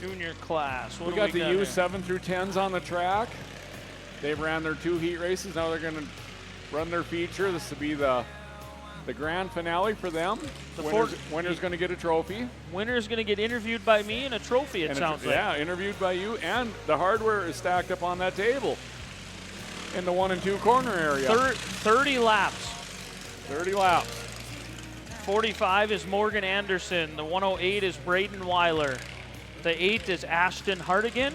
Junior class. We got the U7 through 10s on the track. They ran their 2 heat races. Now they're going to run their feature. This will be the grand finale for them. Winner's going to get a trophy. Winner's going to get interviewed by me and a trophy, it sounds like. Yeah, interviewed by you. And the hardware is stacked up on that table in the 1 and 2 corner area. 30 laps. 30 laps. 45 is Morgan Anderson. The 108 is Braden Weiler. The 8 is Ashton Hartigan.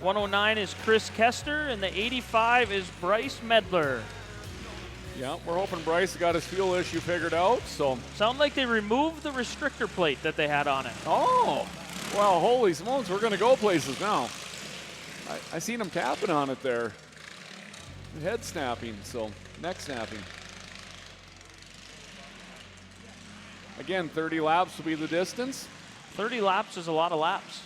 109 is Chris Kester. And the 85 is Bryce Medler. Yeah, we're hoping Bryce got his fuel issue figured out. So sound like they removed the restrictor plate that they had on it. Oh, well, holy smokes, we're going to go places now. I seen him tapping on it there. Head snapping, so neck snapping. Again, 30 laps will be the distance. 30 laps is a lot of laps.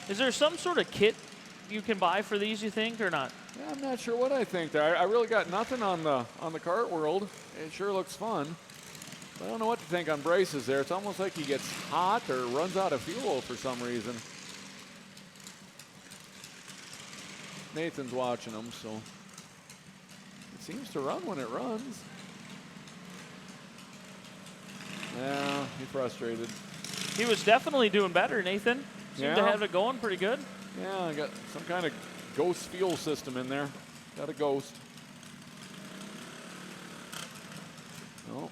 Is there some sort of kit you can buy for these, you think, or not? Yeah, I'm not sure what I think there. I really got nothing on the kart world. It sure looks fun. But I don't know what to think on Bryce's there. It's almost like he gets hot or runs out of fuel for some reason. Nathan's watching him, so it seems to run when it runs. Yeah, he's frustrated. He was definitely doing better, Nathan. Seemed to have it going pretty good. Yeah, I got some kind of ghost fuel system in there. Got a ghost. Oh.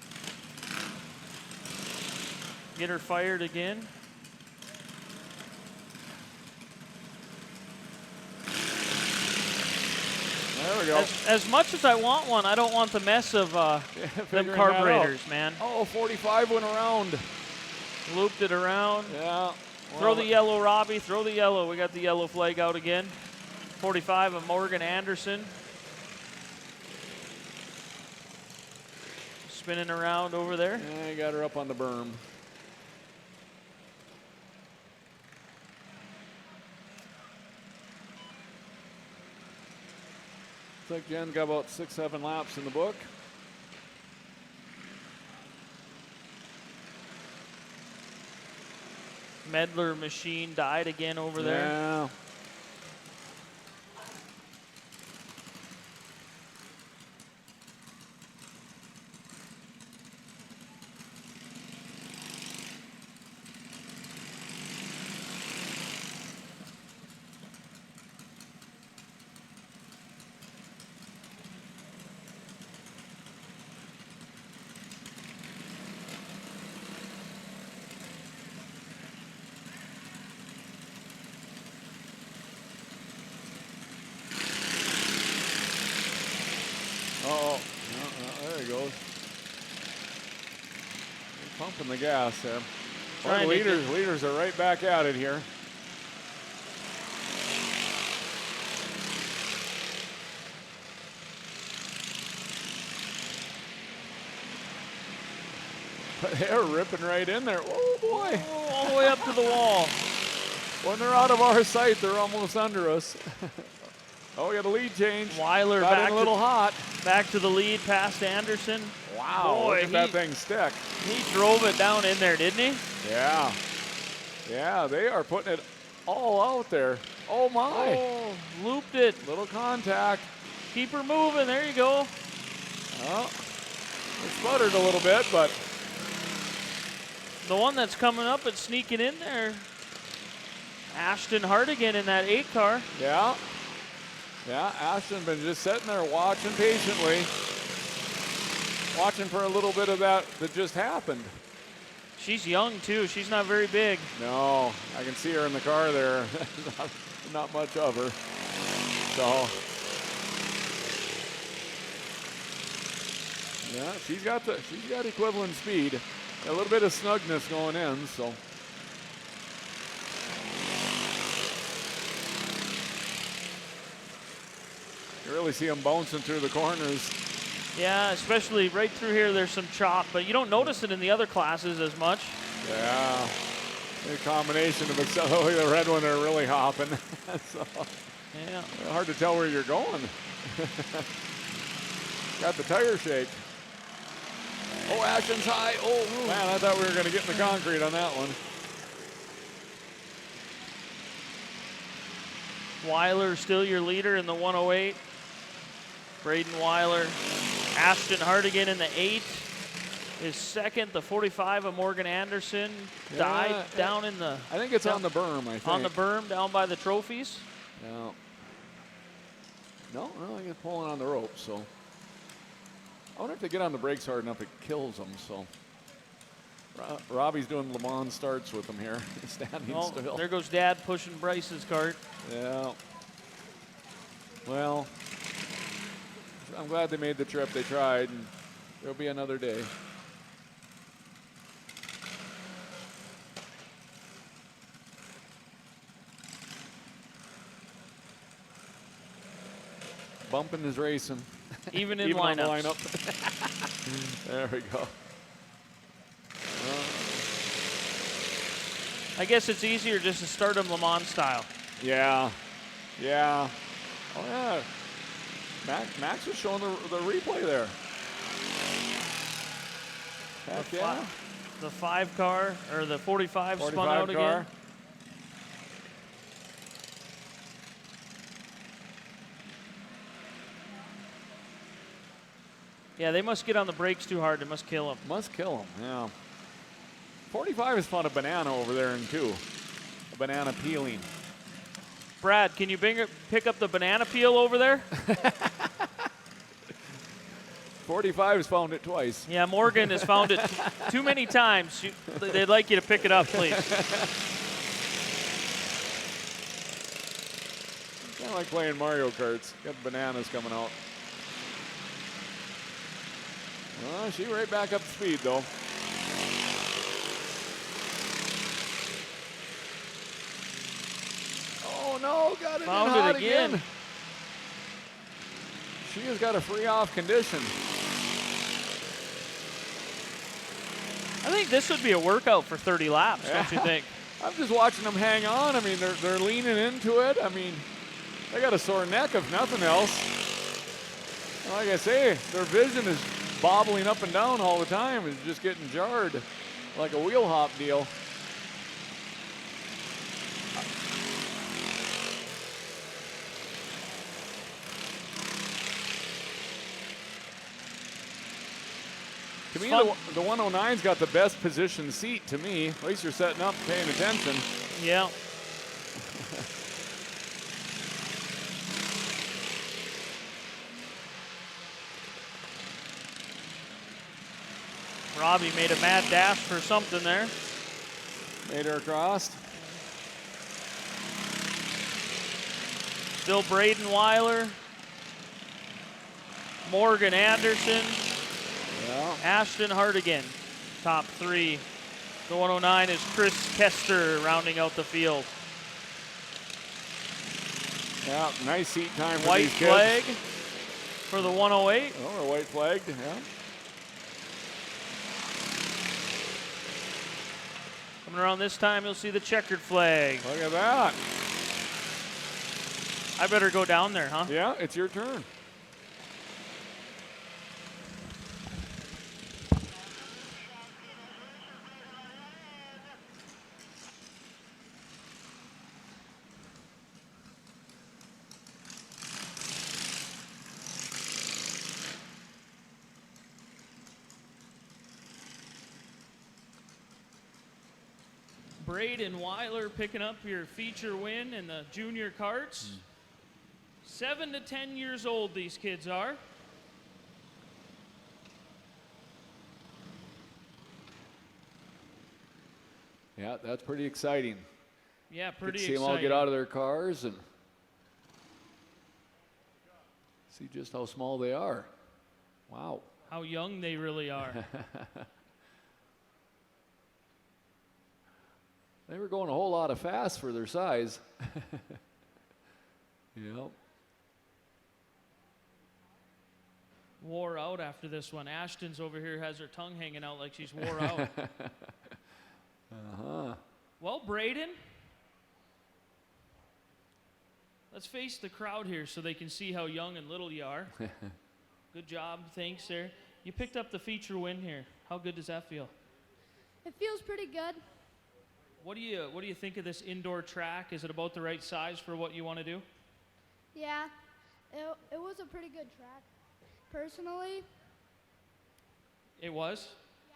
Get her fired again. There we we go. As much as I want one, I don't want the mess of them Figuring carburetors, that out. man. Oh, 45 went around. Looped it around. Yeah. Throw the yellow, Robbie. Throw the yellow. We got the yellow flag out again. 45 of Morgan Anderson. Spinning around over there. Yeah, you got her up on the berm. Looks like Jen's got about 6-7 laps in the book. Medler machine died again over there. Yeah. Uh-oh. There he goes. He's pumping the gas there. Well, the leaders are right back at it here. They're ripping right in there. Oh, boy. Oh, all the way up to the wall. When they're out of our sight, they're almost under us. Oh, we got a lead change. Weiler got back in a little hot. Back to the lead, past Anderson. Wow, boy, look at that thing stick. He drove it down in there, didn't he? Yeah. Yeah, they are putting it all out there. Oh, my. Oh, looped it. Little contact. Keep her moving. There you go. Oh, it sputtered a little bit, but. The one that's coming up and sneaking in there. Ashton Hardigan in that 8 car. Yeah. Yeah, Ashton been just sitting there watching patiently. Watching for a little bit of that just happened. She's young, too. She's not very big. No, I can see her in the car there. not much of her. So, yeah, she's got equivalent speed. A little bit of snugness going in, so. You really see them bouncing through the corners. Yeah, especially right through here, there's some chop, but you don't notice it in the other classes as much. Yeah, a combination of accelerating the red one, they're really hopping. So, yeah. Hard to tell where you're going. Got the tire shake. Oh, Ashton's high. Oh, man, I thought we were going to get in the concrete on that one. Weiler still your leader in the 108. Braden Weiler. Ashton Hardigan in the 8 is second. The 45 of Morgan Anderson died down in the... I think it's on the berm, I think. On the berm, down by the trophies. Yeah. No, I think it's pulling on the rope, so. I wonder if they get on the brakes hard enough, it kills them, so. Robbie's doing Le Mans starts with them here, standing still. There goes Dad pushing Bryce's cart. Yeah. Well, I'm glad they made the trip. They tried, and there'll be another day. Bumping is racing. Even in Even lineups. on the lineup. There we go. I guess it's easier just to start them Le Mans style. Yeah. Yeah. Oh, yeah. Max was showing the replay there. Heck yeah. The 5 car, or the 45 spun out car. again. Yeah, they must get on the brakes too hard. They must kill them. Must kill them, yeah. 45 has found a banana over there in 2. A banana peeling. Brad, can you pick up the banana peel over there? 45 has found it twice. Yeah, Morgan has found it too many times. They'd like you to pick it up, please. Kind of like playing Mario Karts. Got bananas coming out. Well, she right back up to speed, though. Oh, no, got it Found in hot it again. She has got a free off condition. I think this would be a workout for 30 laps, don't you think? I'm just watching them hang on. I mean, they're leaning into it. I mean, they got a sore neck if nothing else. Like I say, their vision is bobbling up and down all the time. It's just getting jarred like a wheel hop deal. To me, the 109's got the best positioned seat to me. At least you're setting up, paying attention. Yeah. Robbie made a mad dash for something there. Made her across. Still Braden Weiler. Morgan Anderson. Yeah. Ashton Hardigan, top three. The 109 is Chris Kester rounding out the field. Yeah, nice seat time for White these kids. flag for the 108. Oh, a white flag, yeah. Coming around this time, you'll see the checkered flag. Look at that. I better go down there, huh? Yeah, it's your turn. Braden Weiler picking up your feature win in the junior karts. 7 to 10 years old these kids are. Yeah, that's pretty exciting. Yeah, pretty See exciting. them all get out of their cars and see just how small they are. Wow. How young they really are. They were going a whole lot of fast for their size. Yep. Wore out after this one. Ashton's over here has her tongue hanging out like she's wore out. Uh-huh. Well, Braden, let's face the crowd here so they can see how young and little you are. Good job, thanks there. You picked up the feature win here. How good does that feel? It feels pretty good. What do you think of this indoor track? Is it about the right size for what you want to do? Yeah, it was a pretty good track. Personally, It was? yeah.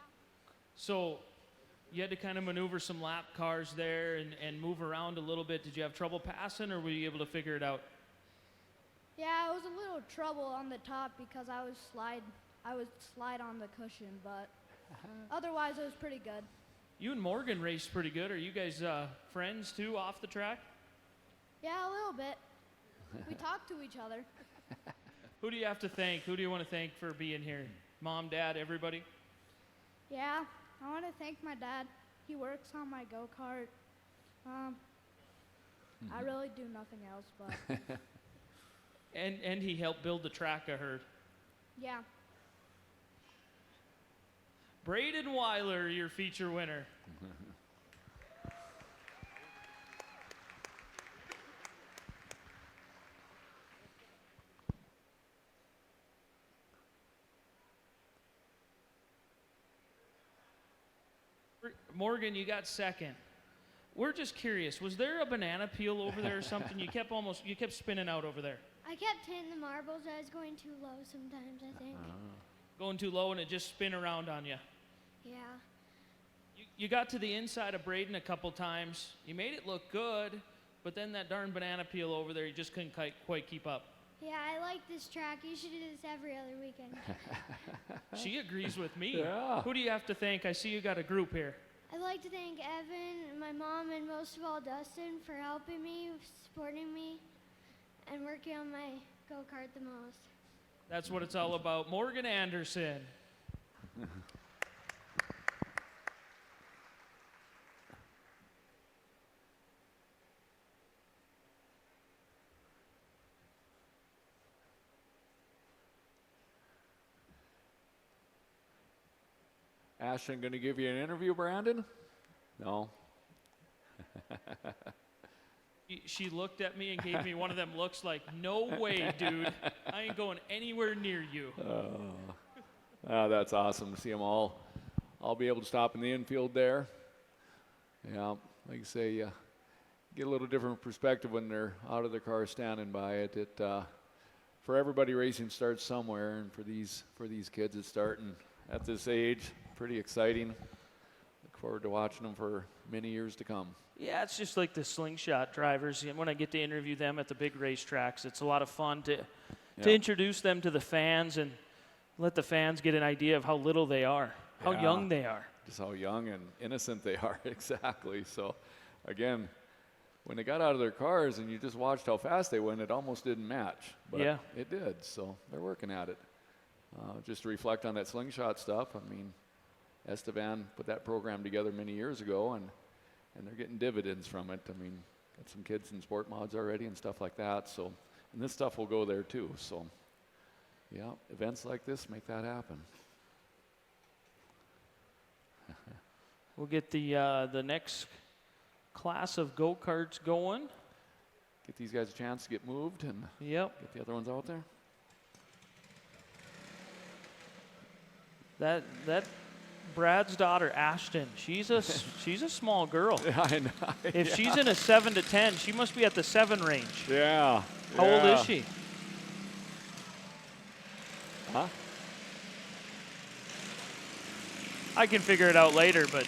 So you had to kind of maneuver some lap cars there and move around a little bit. Did you have trouble passing or were you able to figure it out? Yeah, it was a little trouble on the top because I would slide on the cushion, but otherwise it was pretty good. You and Morgan raced pretty good. Are you guys friends too off the track? Yeah, a little bit. We talked to each other. Who do you have to thank? Who do you want to thank for being here? Mom, Dad, everybody? Yeah, I want to thank my dad. He works on my go-kart. I really do nothing else, but And he helped build the track, I heard. yeah. Braden Weiler, your feature winner. Morgan, you got second. We're just curious, was there a banana peel over there or something? You kept spinning out over there. I kept hitting the marbles. I was going too low sometimes, I think. Going too low and it just spin around on you. Yeah. You got to the inside of Braden a couple times. You made it look good, but then that darn banana peel over there, you just couldn't quite keep up. Yeah, I like this track. You should do this every other weekend. She agrees with me. Yeah. Who do you have to thank? I see you got a group here. I'd like to thank Evan, my mom, and most of all Dustin for helping me, supporting me. and working on my go-kart the most. That's what it's all about. Morgan Anderson. Ashton going to give you an interview, Brandon? No. She looked at me and gave me one of them looks like, no way, dude. I ain't going anywhere near you. That's awesome to see them all be able to stop in the infield there. Yeah, like I say, you get a little different perspective when they're out of the car standing by it. For everybody, racing starts somewhere, and for these kids, it's starting at this age. Pretty exciting. Look forward to watching them for many years to come. Yeah, it's just like the slingshot drivers. When I get to interview them at the big racetracks, it's a lot of fun to introduce them to the fans and let the fans get an idea of how little they are, how young they are. Just how young and innocent they are, exactly. So, again, when they got out of their cars and you just watched how fast they went, it almost didn't match. But it did, so they're working at it. Just to reflect on that slingshot stuff, I mean, Esteban put that program together many years ago, and they're getting dividends from it. I mean, got some kids in sport mods already and stuff like that. So, and this stuff will go there too. So, yeah, events like this make that happen. We'll get the next class of go-karts going. Get these guys a chance to get moved and get the other ones out there. That Brad's daughter, Ashton, she's a small girl. I know. If she's in a 7 to 10, she must be at the 7 range. Yeah. How old is she? Huh? I can figure it out later, but.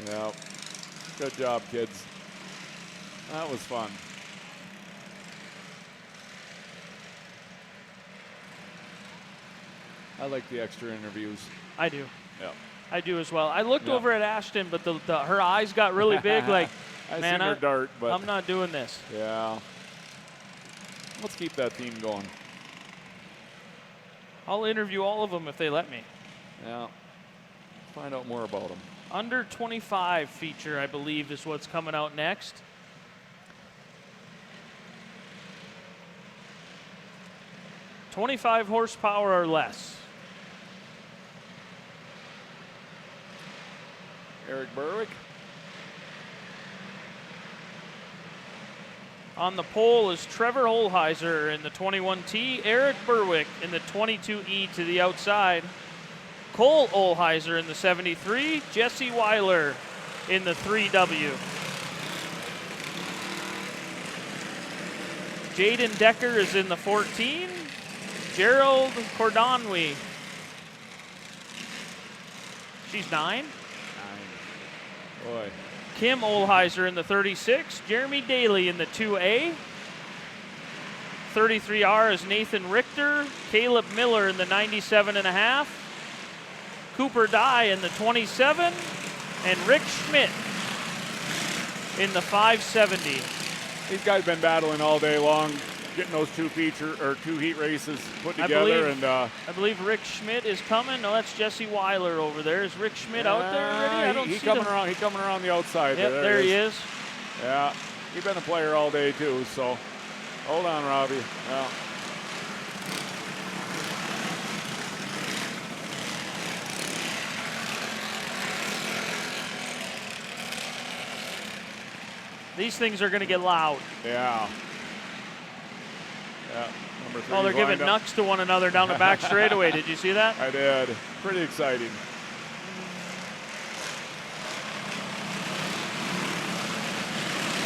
Yeah. Good job, kids. That was fun. I like the extra interviews. I do. Yeah. I do as well. I looked over at Ashton, but her eyes got really big. Like, man, seen her dart, but I'm not doing this. Yeah. Let's keep that theme going. I'll interview all of them if they let me. Yeah. Find out more about them. Under 25 feature, I believe, is what's coming out next. $25 horsepower or less. Eric Berwick. On the pole is Trevor Holheiser in the 21T, Eric Berwick in the 22E to the outside, Cole Olheiser in the 73, Jesse Weiler in the 3W. Jaden Decker is in the 14, Gerald Cordonwy. She's 9. Boy. Kim Olheiser in the 36, Jeremy Daly in the 2A. 33R is Nathan Richter, Caleb Miller in the 97.5, Cooper Dye in the 27, and Rick Schmidt in the 570. These guys been battling all day long, getting those two heat races put together. I believe Rick Schmidt is coming. No, that's Jesse Weiler over there. Is Rick Schmidt out there already? I don't see He's coming around the outside. Yep, there he is. Yeah, he's been a player all day too. So, hold on, Robbie. Yeah. These things are going to get loud. Yeah. Yeah, number 3. Oh, they're giving knucks to one another down the back straightaway. Did you see that? I did. Pretty exciting.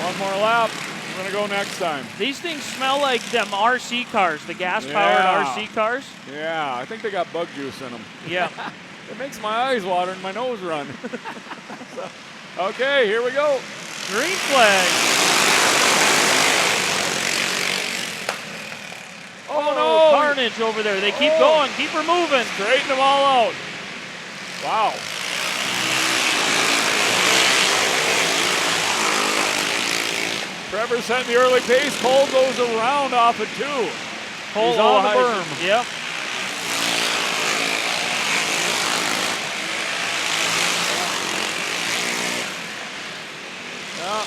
One more lap. We're going to go next time. These things smell like them RC cars, the gas-powered RC cars. Yeah, I think they got bug juice in them. Yeah. It makes my eyes water and my nose run. Okay, here we go. Green flag. Oh, no. Carnage over there. They keep going. Keep her moving. Straighten them all out. Wow. Trevor setting the early pace. Cole goes around off at 2. Cole He's on the Olheiser. berm. Yep. Yeah.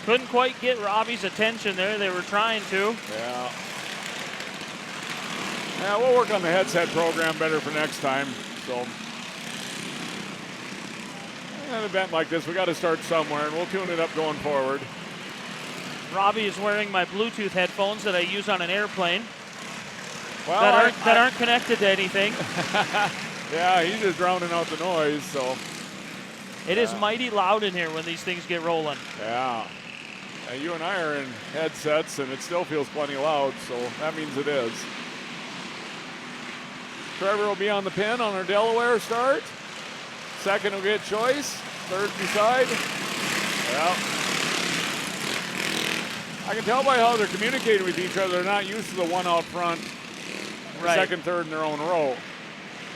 Couldn't quite get Robbie's attention there. They were trying to. Yeah. Yeah, we'll work on the headset program better for next time. So, an event like this, we got to start somewhere, and we'll tune it up going forward. Robbie is wearing my Bluetooth headphones that I use on an airplane. Well, that aren't connected to anything. Yeah, he's just drowning out the noise. So, it is mighty loud in here when these things get rolling. yeah. You and I are in headsets, and it still feels plenty loud, so that means it is. Trevor will be on the pin on our Delaware start. Second will get choice. Third beside. Yeah. I can tell by how they're communicating with each other. They're not used to the one out front, Right. second, third in their own row.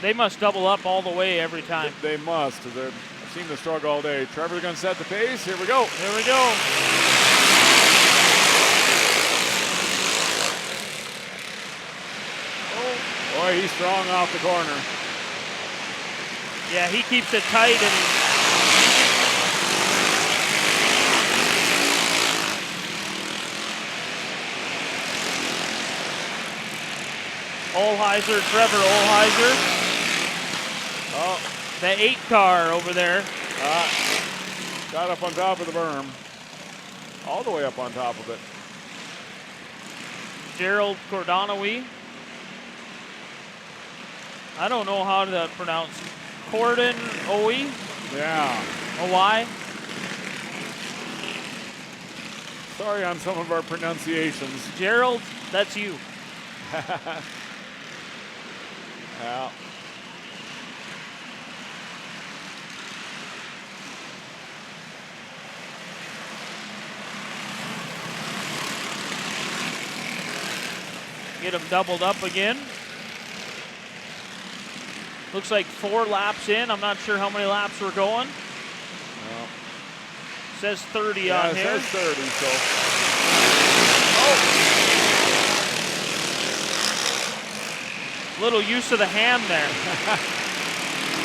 They must double up all the way every time. They must. I've seen the struggle all day. Trevor's going to set the pace. Here we go. Here we go. Boy, he's strong off the corner. Yeah, he keeps it tight and Olheiser, Trevor Olheiser. Oh, The 8 car over there. got up on top of the berm. All the way up on top of it. Gerald Cordanowi. I don't know how to pronounce Cordon Owie. Yeah. Owai. Sorry on some of our pronunciations. Gerald, that's you. Yeah. Get him doubled up again. Looks like 4 laps in. I'm not sure how many laps we're going. Well, Says 30 yeah, on it here. says 30, so. Little use of the hand there.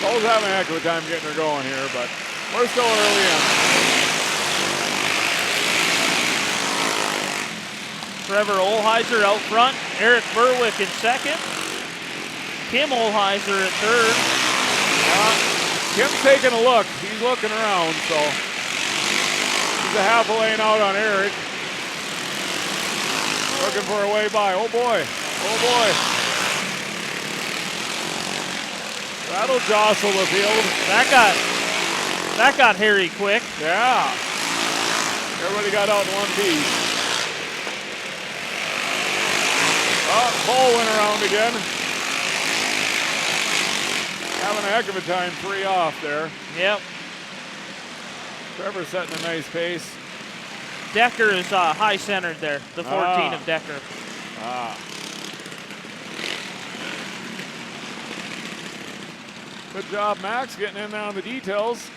Cole's having a heck of a time getting her going here, but we're still early in. Trevor Olheiser out front. Eric Berwick in second. Kim Olheiser at third. Kim's taking a look. He's looking around, so he's a half a lane out on Eric. Looking for a way by. Oh boy. Oh boy. That'll jostle the field. That got hairy quick. Yeah. Everybody got out in one piece. Oh, Cole went around again. Having a heck of a time, 3 off there. Yep. Trevor's setting a nice pace. Decker is high centered there. The 14 of Decker. Good job, Max, getting in there on the details.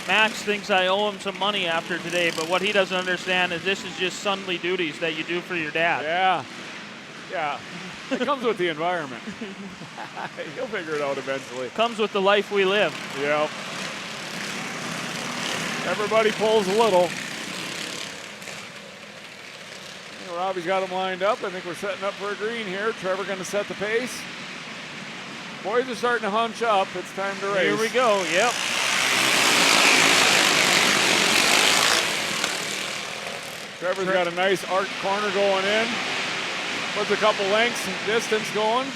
Max thinks I owe him some money after today, but what he doesn't understand is this is just sonly duties that you do for your dad. Yeah. Yeah. It comes with the environment. He'll figure it out eventually. Comes with the life we live. Yep. Everybody pulls a little. Robbie's got him lined up. I think we're setting up for a green here. Trevor going to set the pace. Boys are starting to hunch up. It's time to race. Here we go. Yep. Trevor's got a nice arc corner going in. Puts a couple lengths of distance going.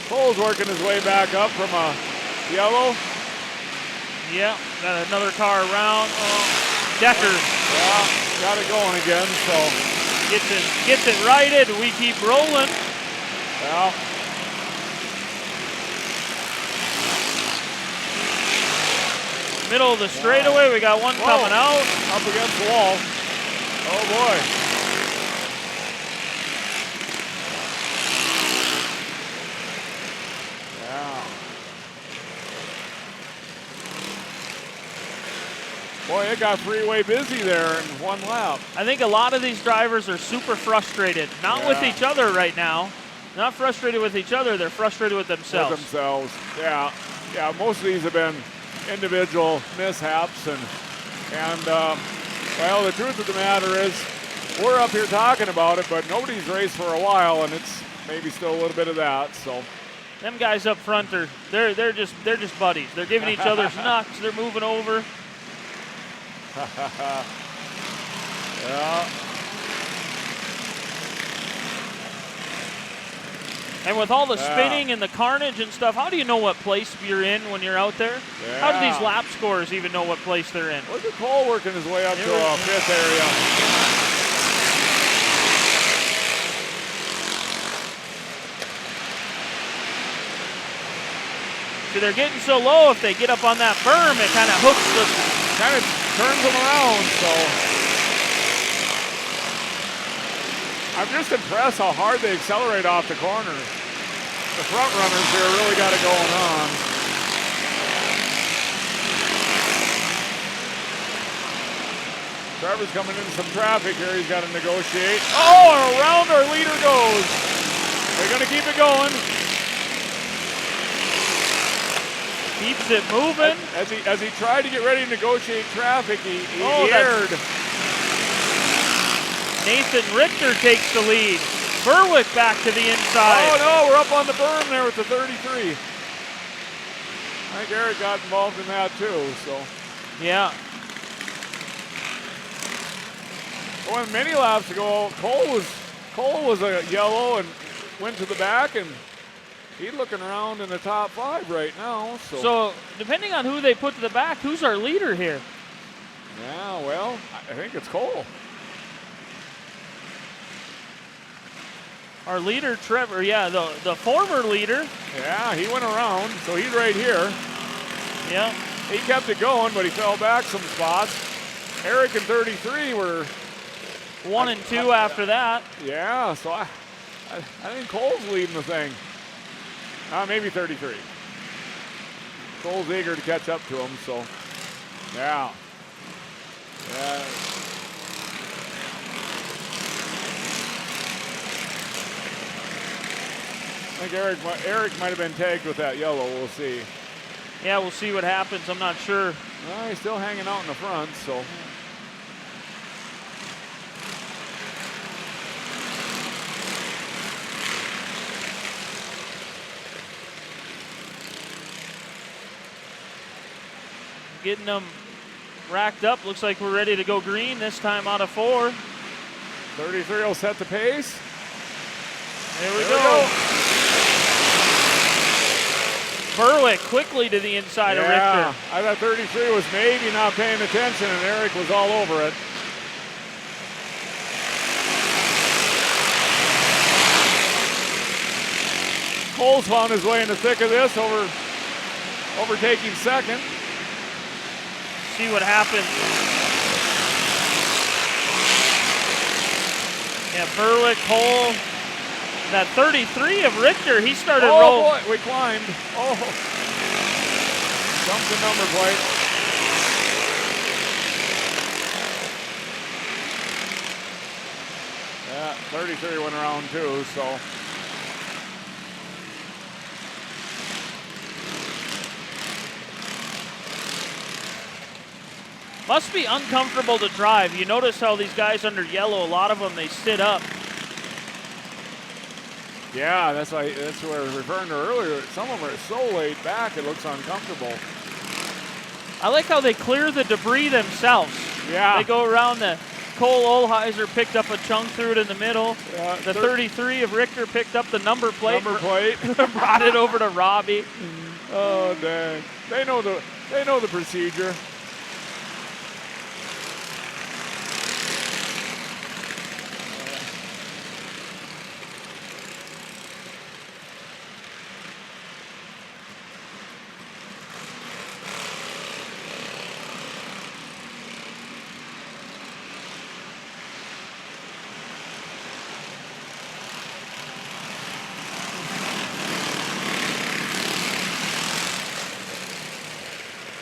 Cole's working his way back up from a yellow. Yep. Got another car around. Decker. Yeah, got it going again, so. Gets it righted. We keep rolling. Well, Middle of the straightaway. We got one coming out. Up against the wall. Oh boy. Yeah. Boy, it got freeway busy there in one lap. I think a lot of these drivers are super frustrated. Not with each other right now. Not frustrated with each other. They're frustrated with themselves. With themselves. Yeah. Yeah, most of these have been individual mishaps, and well, the truth of the matter is we're up here talking about it, but nobody's raced for a while, and it's maybe still a little bit of that. So them guys up front are they're just buddies. They're giving each other's knocks. They're moving over. Yeah. And with all the spinning and the carnage and stuff, how do you know what place you're in when you're out there? Yeah. How do these lap scorers even know what place they're in? Look at Cole working his way up to a fifth area. See, they're getting so low, if they get up on that berm, it kind of hooks the... Kind of turns them around, so. I'm just impressed how hard they accelerate off the corners. The front runners here really got it going on. Trevor's coming into some traffic here. He's got to negotiate. Oh, and around our leader goes. They're going to keep it going. Keeps it moving. As he tried to get ready to negotiate traffic, he aired. Nathan Richter takes the lead. Berwick back to the inside. Oh no, we're up on the berm there with the 33. I think Eric got involved in that too, so. Yeah. Well, many laps ago, Cole was a yellow and went to the back, and he's looking around in the top 5 right now. So depending on who they put to the back, who's our leader here? Yeah, well, I think it's Cole. Our leader, Trevor, the former leader. Yeah, he went around, so he's right here. Yeah. He kept it going, but he fell back some spots. Eric and 33 were 1 and 2 after that. Yeah, so I think Cole's leading the thing. Maybe 33. Cole's eager to catch up to him, so yeah. I think Eric might have been tagged with that yellow. We'll see. Yeah, we'll see what happens. I'm not sure. Well, he's still hanging out in the front, so. Getting them racked up. Looks like we're ready to go green this time out of 4. 33 will set the pace. There we go. Berwick quickly to the inside of Richter. I thought 33 was maybe not paying attention, and Eric was all over it. Cole's found his way in the thick of this, overtaking second. See what happens. Yeah, Berwick, Cole. That 33 of Richter, he started rolling. Oh boy, we climbed. Oh, jumped the number plate. Yeah, 33 went around too, so. Must be uncomfortable to drive. You notice how these guys under yellow, a lot of them, they sit up. Yeah, that's what I was referring to earlier. Some of them are so laid back, it looks uncomfortable. I like how they clear the debris themselves. Yeah. They go around the Cole Olheiser picked up a chunk through it in the middle. Yeah, the 33 of Richter picked up the number plate. Brought it over to Robbie. Oh dang. They know the procedure.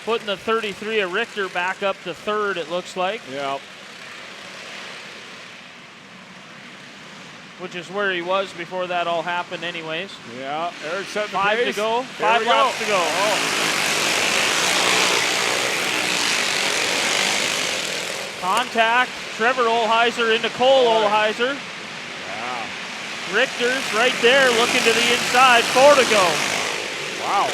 Putting the 33 of Richter back up to third, it looks like. Yep. Which is where he was before that all happened anyways. Yeah, Eric setting the 5 pace. to go. There 5 we laps go. to go. Contact. Trevor Olheiser into Cole Olheiser. Yeah. Richter's right there looking to the inside. 4 to go. Wow.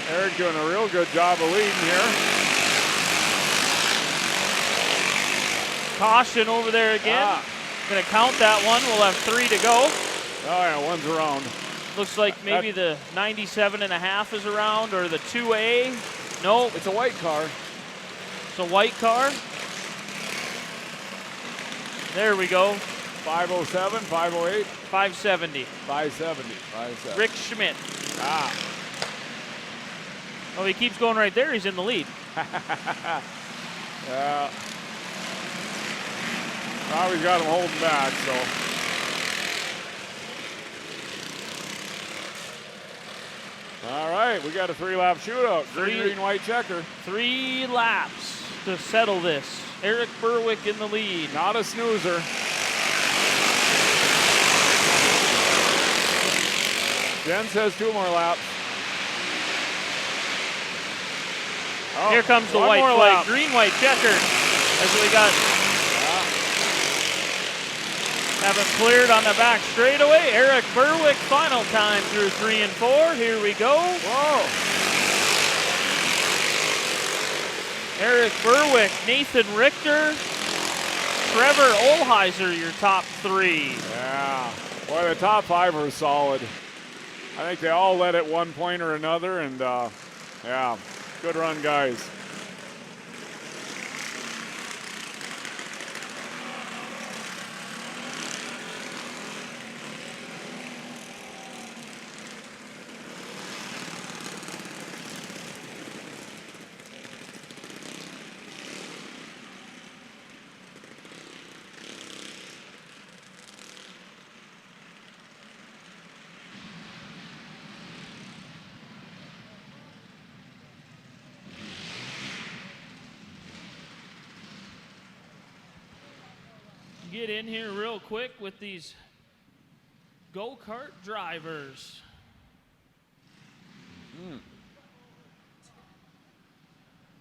Eric doing a real good job of leading here. Caution over there again. Gonna count that one. We'll have 3 to go. Oh yeah, one's around. Looks like maybe the 97.5 is around, or the 2A. No, It's a white car. it's a white car. There we go. 507, 508, 570. 570, 570. Rick Schmidt. Ah. Oh, he keeps going right there. He's in the lead. Yeah. Probably got him holding back, so. All right, we got a 3-lap shootout. Green, green, white checker. 3 laps to settle this. Eric Berwick in the lead. Not a snoozer. Jen says 2 more laps. Oh, Here comes the one white more flag. lap. Green, white checker. As we got haven't cleared on the back straightaway. Eric Berwick, final time through 3 and 4. Here we go. Whoa. Eric Berwick, Nathan Richter, Trevor Olheiser, your top 3. Yeah. Boy, the top 5 are solid. I think they all led at one point or another, and yeah, good run, guys. Get in here real quick with these go-kart drivers.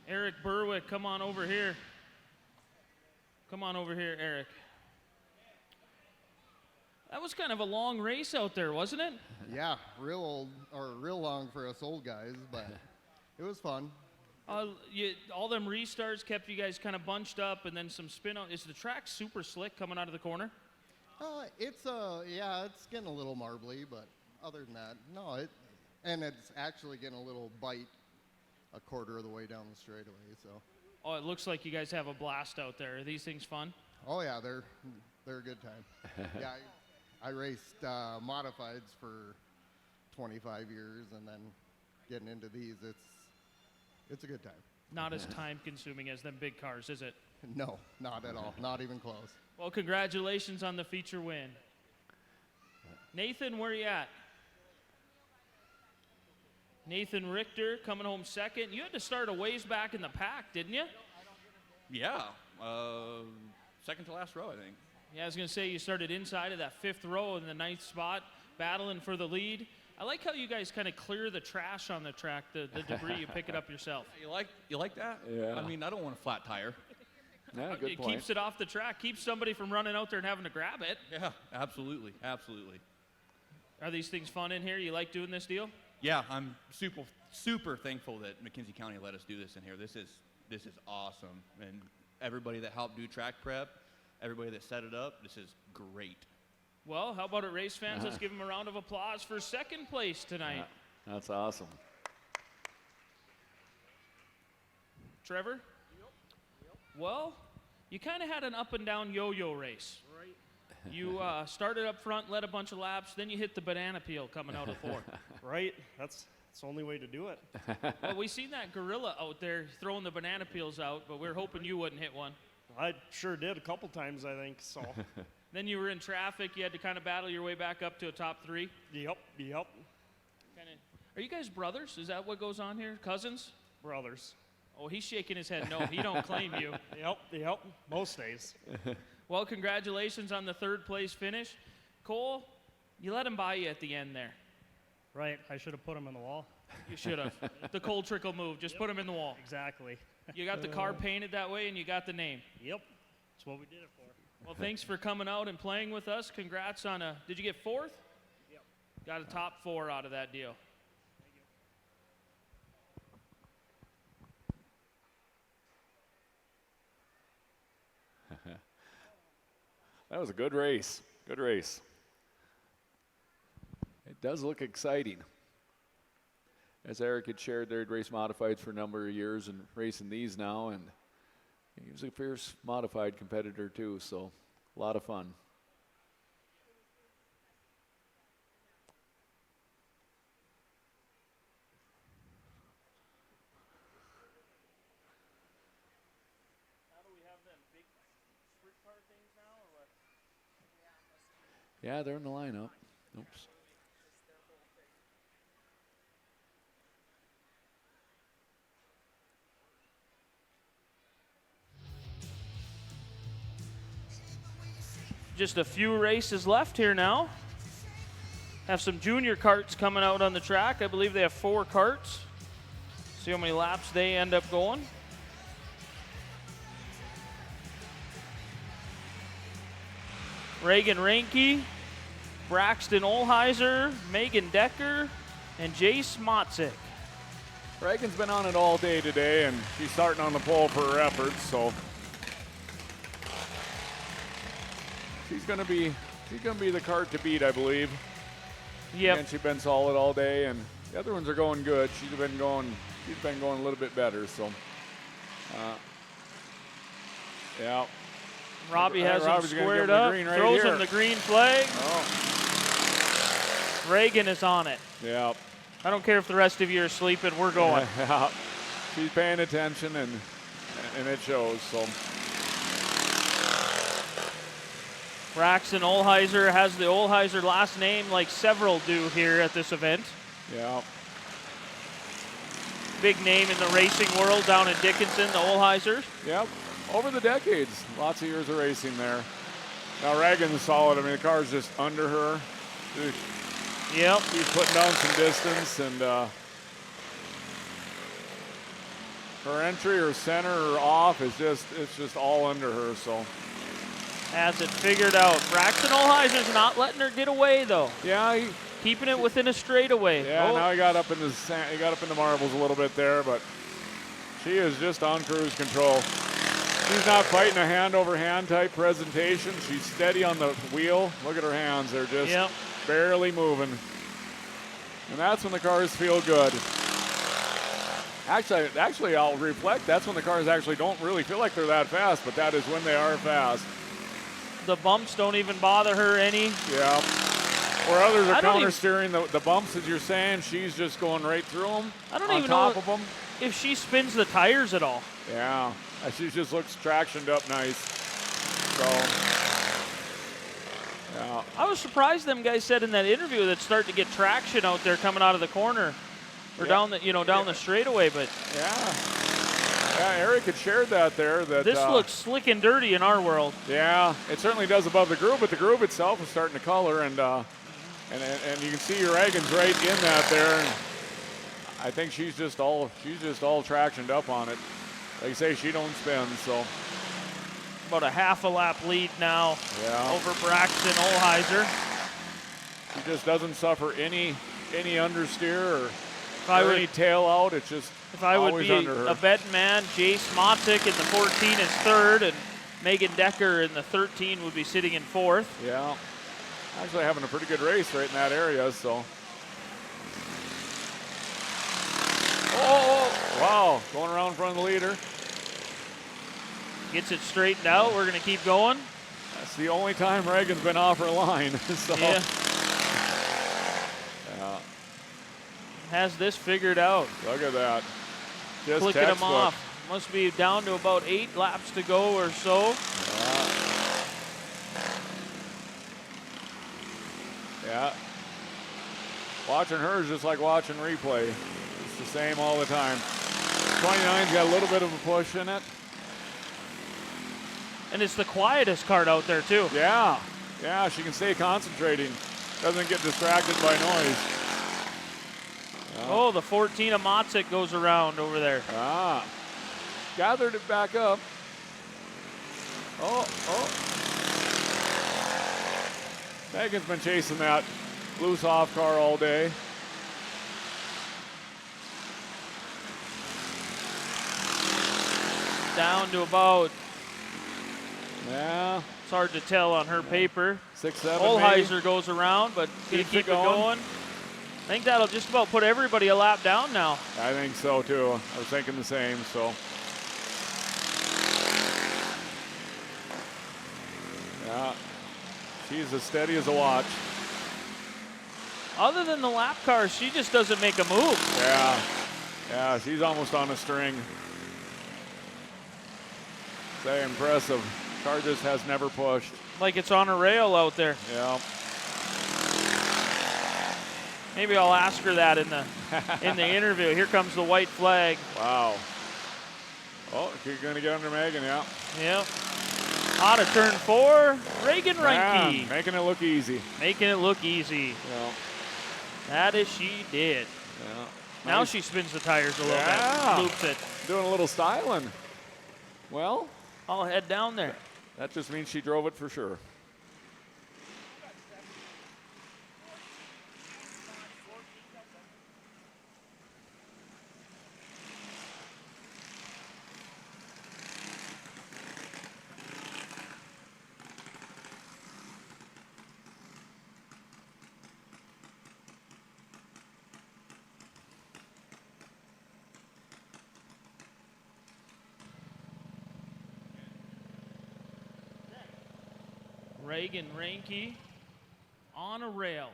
Eric Berwick, come on over here. Come on over here, Eric. That was kind of a long race out there, wasn't it? Yeah, real long for us old guys, but it was fun. All them restarts kept you guys kind of bunched up, and then some spin out. Is the track super slick coming out of the corner? It's getting a little marbly, but other than that, no. It's actually getting a little bite a quarter of the way down the straightaway. So. Oh, it looks like you guys have a blast out there. Are these things fun? Oh yeah, they're a good time. Yeah, I raced modifieds for 25 years, and then getting into these, it's a good time. Not as time consuming as them big cars, is it? No, not at all. Not even close. Well, congratulations on the feature win. Nathan, where you at? Nathan Richter coming home second. You had to start a ways back in the pack, didn't you? Yeah, second to last row, I think. Yeah, I was going to say you started inside of that 5th row in the 9th spot, battling for the lead. I like how you guys kind of clear the trash on the track, the debris, you pick it up yourself. You like that? Yeah. I mean, I don't want a flat tire. Yeah, good It point. keeps it off the track, keeps somebody from running out there and having to grab it. Yeah, absolutely, absolutely. Are these things fun in here? You like doing this deal? Yeah, I'm super thankful that McKenzie County let us do this in here. This is awesome, and everybody that helped do track prep, everybody that set it up, this is great. Well, how about it, race fans? Let's give them a round of applause for second place tonight. Yeah, that's awesome. Trevor? Well, you kind of had an up and down yo-yo race. Right. You started up front, led a bunch of laps, then you hit the banana peel coming out of 4. Right. That's the only way to do it. Well, we seen that gorilla out there throwing the banana peels out, but we were hoping you wouldn't hit one. I sure did a couple times, I think. So. Then you were in traffic. You had to kind of battle your way back up to a top 3. Yep. Are you guys brothers? Is that what goes on here? Cousins? Brothers. Oh, he's shaking his head. No, he don't claim you. Yep. Most days. Well, congratulations on the 3rd place finish. Cole, you let him by you at the end there. Right. I should have put him in the wall. You should have. The Cole Trickle move. Just put him in the wall. Exactly. You got the car painted that way, and you got the name. Yep. That's what we did it for. Well, thanks for coming out and playing with us. Congrats on a. Did you get 4th? Yep. Got a top 4 out of that deal. That was a good race. Good race. It does look exciting. As Eric had shared, they'd raced modifieds for a number of years and racing these now, and he was a fierce modified competitor too, so a lot of fun. Yeah, they're in the lineup. Oops. Just a few races left here now. Have some junior karts coming out on the track. I believe they have 4 karts. See how many laps they end up going. Reagan Reinke, Braxton Olheiser, Megan Decker, and Jace Motzik. Reagan's been on it all day today, and she's starting on the pole for her efforts, so she's gonna be the kart to beat, I believe. Yep. And she's been solid all day, and the other ones are going good. She's been going a little bit better, so yeah. Robbie has him squared up, right throws here. him the green flag. Oh. Reagan is on it. Yeah. I don't care if the rest of you are sleeping, we're going. Yeah. She's paying attention, and it shows, so. Braxton Olheiser has the Olheiser last name like several do here at this event. Yeah. Big name in the racing world down in Dickinson, the Olheisers. Yep. Over the decades, lots of years of racing there. Now Reagan's solid. I mean, the car's just under her. Yep. She's putting down some distance, and her entry, her center, her off is just all under her. So has it figured out. Braxton Olheiser's not letting her get away though. yeah, Keeping it within a straightaway. yeah. Oh. Now he got up in the marbles a little bit there, but she is just on cruise control. She's not fighting a hand-over-hand type presentation. She's steady on the wheel. Look at her hands. They're just barely moving. And that's when the cars feel good. Actually, I'll reflect. That's when the cars actually don't really feel like they're that fast, but that is when they are fast. The bumps don't even bother her any. Yeah. Where others are counter-steering the bumps, as you're saying, she's just going right through them. I don't on even top know of them. if she spins the tires at all. Yeah. She just looks tractioned up nice. So, yeah. I was surprised them guys said in that interview that starting to get traction out there coming out of the corner or down the straightaway, but yeah, Eric had shared that there. This looks slick and dirty in our world. Yeah, it certainly does above the groove, but the groove itself is starting to color, and you can see your Reagan's right in that there. And I think she's just all tractioned up on it. Like you say, she don't spin, so. About a half a lap lead now over Braxton Olheiser. She just doesn't suffer any understeer or any tail out. It's just if I would always be under her. A betting man, Jace Motzik in the 14 is 3rd, and Megan Decker in the 13 would be sitting in 4th. Yeah, actually having a pretty good race right in that area, so. Oh, wow, going around in front of the leader. Gets it straightened out. We're going to keep going. That's the only time Reagan's been off her line. So. Yeah. Has this figured out. Look at that. Just clicking textbook. them off. Must be down to about 8 laps to go or so. Yeah. Watching her is just like watching replay. It's the same all the time. 29's got a little bit of a push in it. And it's the quietest kart out there, too. Yeah. Yeah, she can stay concentrating. Doesn't get distracted by noise. Oh, the 14 of Motzik goes around over there. Ah. Gathered it back up. Oh. Megan's been chasing that loose off car all day. Down to about, Yeah. it's hard to tell on her paper. 6-7 Olheiser maybe. goes around, but gonna Keeps keep it it going. going. I think that'll just about put everybody a lap down now. I think so too. I was thinking the same, so. Yeah. She's as steady as a watch. Other than the lap cars, she just doesn't make a move. Yeah. Yeah, she's almost on a string. Say impressive. Car just has never pushed. Like it's on a rail out there. Yeah. Maybe I'll ask her that in the interview. Here comes the white flag. Wow. Oh, you're going to get under Megan, yeah. Yep. Out of turn 4, Reagan Reinke. Man, making it look easy. Making it look easy. Yeah. That is she did. Yeah. Now Nice. she spins the tires a little Yeah. bit. Loops it. Doing a little styling. Well, I'll head down there. that just means she drove it for sure. Reagan Reinke on a rail.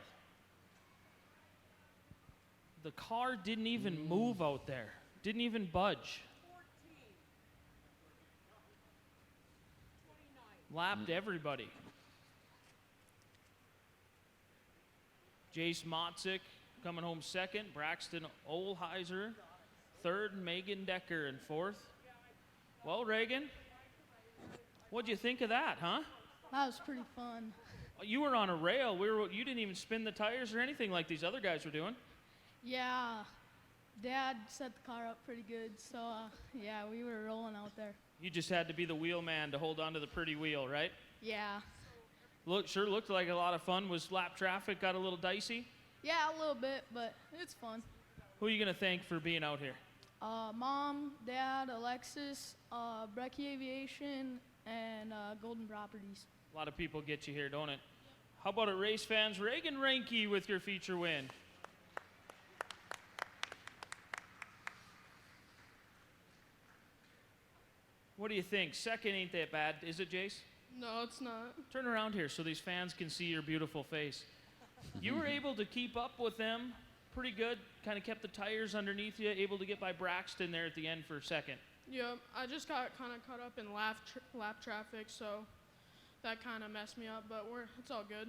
The car didn't even move out there. Didn't even budge. Lapped everybody. Jace Motzik coming home second. Braxton Olheiser third. Megan Decker in fourth. Well, Reagan, what'd you think of that, huh? That was pretty fun. You were on a rail. You didn't even spin the tires or anything like these other guys were doing. Yeah, Dad set the car up pretty good, so yeah, we were rolling out there. You just had to be the wheel man to hold on to the pretty wheel, right? Yeah. Sure looked like a lot of fun. Was lap traffic got a little dicey? Yeah, a little bit, but it's fun. Who are you going to thank for being out here? Mom, Dad, Alexis, Brecky Aviation, and Golden Properties. A lot of people get you here, don't it? How about it, race fans? Reagan Reinke with your feature win. What do you think? Second ain't that bad, is it, Jace? No, it's not. Turn around here so these fans can see your beautiful face. You were able to keep up with them pretty good, kind of kept the tires underneath you, able to get by Braxton there at the end for second. Yep, I just got kind of caught up in lap traffic, so that kind of messed me up, but it's all good.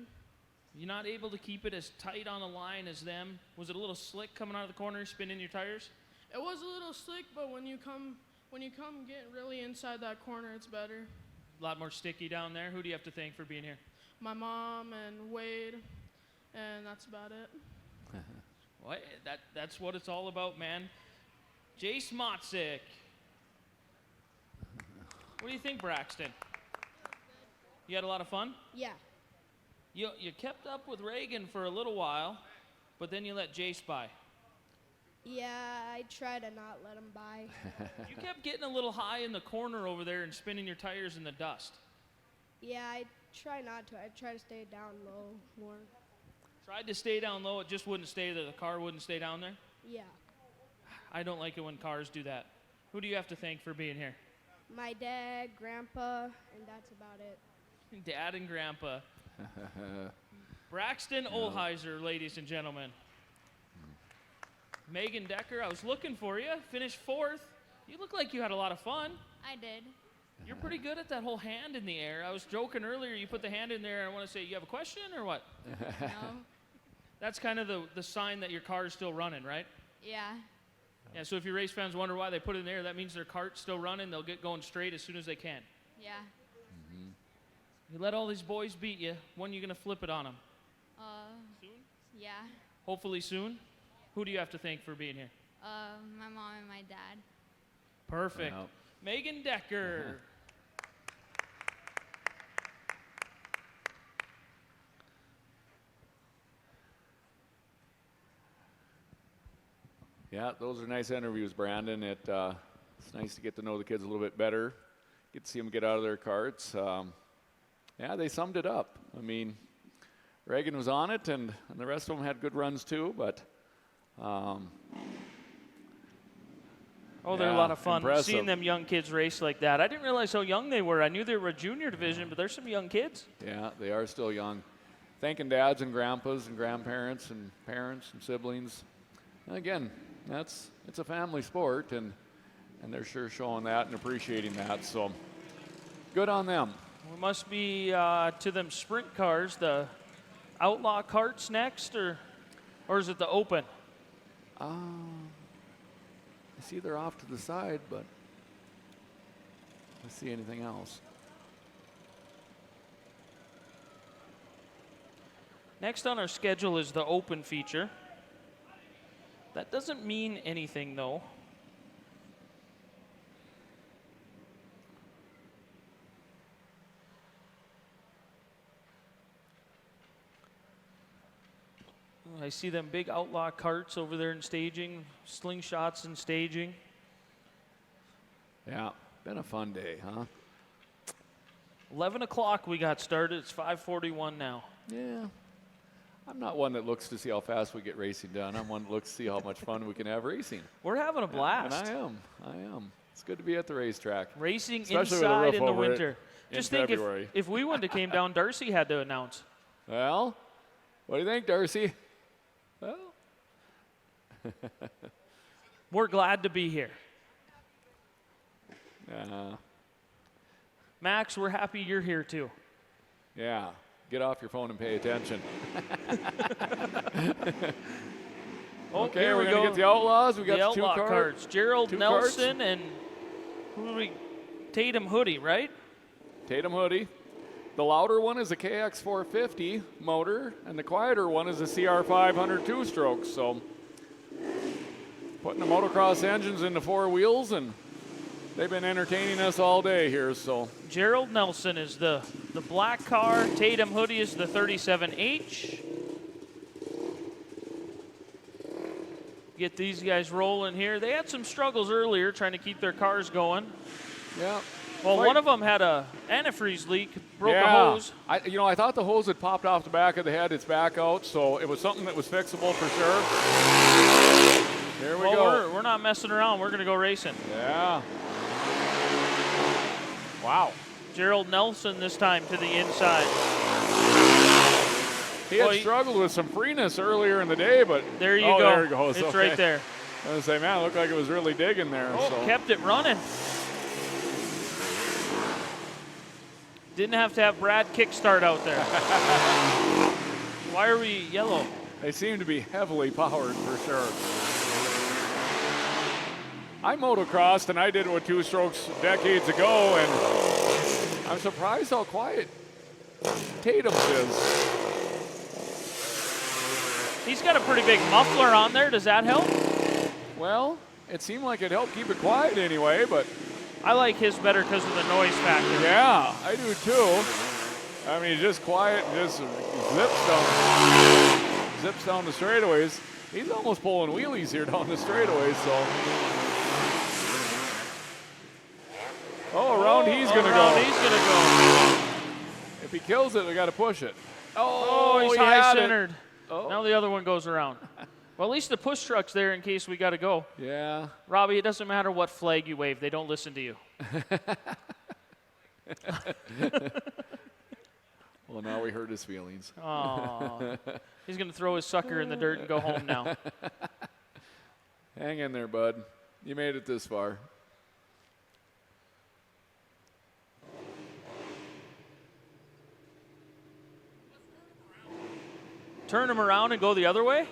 You're not able to keep it as tight on the line as them. Was it a little slick coming out of the corner, spinning your tires? It was a little slick, but when you come get really inside that corner, it's better. A lot more sticky down there. Who do you have to thank for being here? My mom and Wade, and that's about it. Well, that's what it's all about, man. Jace Motzik. What do you think, Braxton? You had a lot of fun? Yeah. You kept up with Reagan for a little while, but then you let Jace by. Yeah, I try to not let him by. You kept getting a little high in the corner over there and spinning your tires in the dust. Yeah, I try not to. I try to stay down low more. Tried to stay down low, it just wouldn't stay there. The car wouldn't stay down there. Yeah. I don't like it when cars do that. Who do you have to thank for being here? My dad, Grandpa, and that's about it. Dad and Grandpa. Braxton Olheiser, ladies and gentlemen. Megan Decker, I was looking for you. Finished fourth. You look like you had a lot of fun. I did. You're pretty good at that whole hand in the air. I was joking earlier. You put the hand in there. I want to say, you have a question or what? No. That's kind of the sign that your car is still running, right? Yeah. Yeah, so if your race fans wonder why they put it in there, that means their cart's still running. They'll get going straight as soon as they can. Yeah. You let all these boys beat you. When are you going to flip it on them? Soon? Yeah. Hopefully soon. Who do you have to thank for being here? My mom and my dad. Perfect. Wow. Megan Decker. Yeah, those are nice interviews, Brandon. It's nice to get to know the kids a little bit better, get to see them get out of their carts. Yeah, they summed it up. I mean, Reagan was on it, and the rest of them had good runs too, but they're a lot of fun. impressive. Seeing them young kids race like that. I didn't realize how young they were. I knew they were a junior division, but there's some young kids. Yeah, they are still young. Thanking dads and grandpas and grandparents and parents and siblings. And again, it's a family sport, and they're sure showing that and appreciating that. So good on them. We must be to them sprint cars, the Outlaw Karts next, or is it the Open? I see they're off to the side, but let's see anything else. Next on our schedule is the Open feature. That doesn't mean anything, though. I see them big Outlaw Karts over there in staging, Slingshots and staging. Yeah, been a fun day, huh? 11 o'clock we got started. It's 5:41 now. Yeah. I'm not one that looks to see how fast we get racing done. I'm one that looks to see how much fun we can have racing. We're having a blast. And I am. It's good to be at the racetrack. Racing Especially with a inside roof in the over it winter. in Just think February. if we wouldn't have came down, Darcy had to announce. Well, what do you think, Darcy? Well, We're glad to be here. Max, we're happy you're here too. yeah. Get off your phone and pay attention. Okay, here we're we going to go. get the Outlaws. We got The the two Outlaw carts. Karts. Gerald two Nelson and who do we? Tatum Hoodie, right? Tatum Hoodie. The louder one is a KX 450 motor, and the quieter one is a CR 500 two-stroke. So putting the motocross engines into four wheels, and they've been entertaining us all day here. So Gerald Nelson is the black car. Tatum Hoodie is the 37H. Get these guys rolling here. They had some struggles earlier trying to keep their cars going. yeah. Well, Like- one of them had a antifreeze leak, broke a Yeah. hose. I thought the hose had popped off the back of the head. It's back out, so it was something that was fixable for sure. There we go. We're not messing around. We're going to go racing. Yeah. Wow. Gerald Nelson this time to the inside. He had Well, struggled with some freeness earlier in the day, but There you oh, go. there it goes. It's Okay. right there. I was going to say, man, it looked like it was really digging there. Oh, so. kept it running. Didn't have to have Brad kickstart out there. Why are we yellow? They seem to be heavily powered for sure. I motocrossed and I did it with two strokes decades ago, and I'm surprised how quiet Tatum's is. He's got a pretty big muffler on there. Does that help? Well, it seemed like it helped keep it quiet anyway, but I like his better because of the noise factor. yeah, I do too. I mean, just quiet and just zips down the straightaways. He's almost pulling wheelies here down the straightaways, so. Oh, around he's going to Around go. he's going to go. If he kills it, we got to push it. Oh, he's he high had it. centered. Oh. Now the other one goes around. Well, at least the push truck's there in case we got to go. Yeah. Robbie, it doesn't matter what flag you wave. They don't listen to you. Well, now we hurt his feelings. Oh, he's going to throw his sucker in the dirt and go home now. Hang in there, bud. You made it this far. Turn them around and go the other way?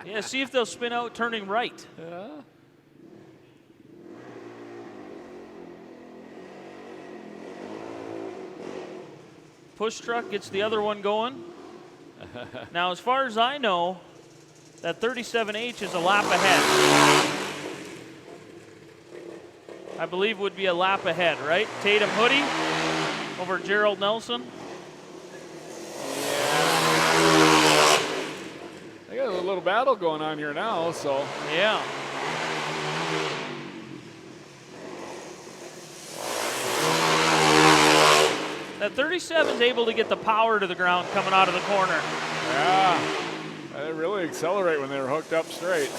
Yeah, see if they'll spin out turning right. Yeah. Push truck gets the other one going. Now, as far as I know, that 37H is a lap ahead. I believe would be a lap ahead, right? Tatum Hoodie over Gerald Nelson. They got a little battle going on here now, so. Yeah. That 37's able to get the power to the ground coming out of the corner. Yeah. They really accelerate when they were hooked up straight.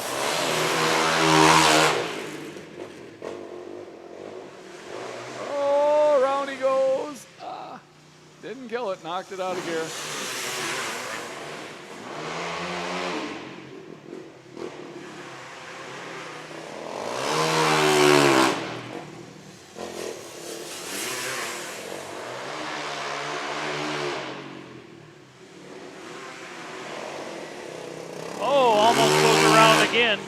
Oh, round he goes. Didn't kill it, knocked it out of gear. Again.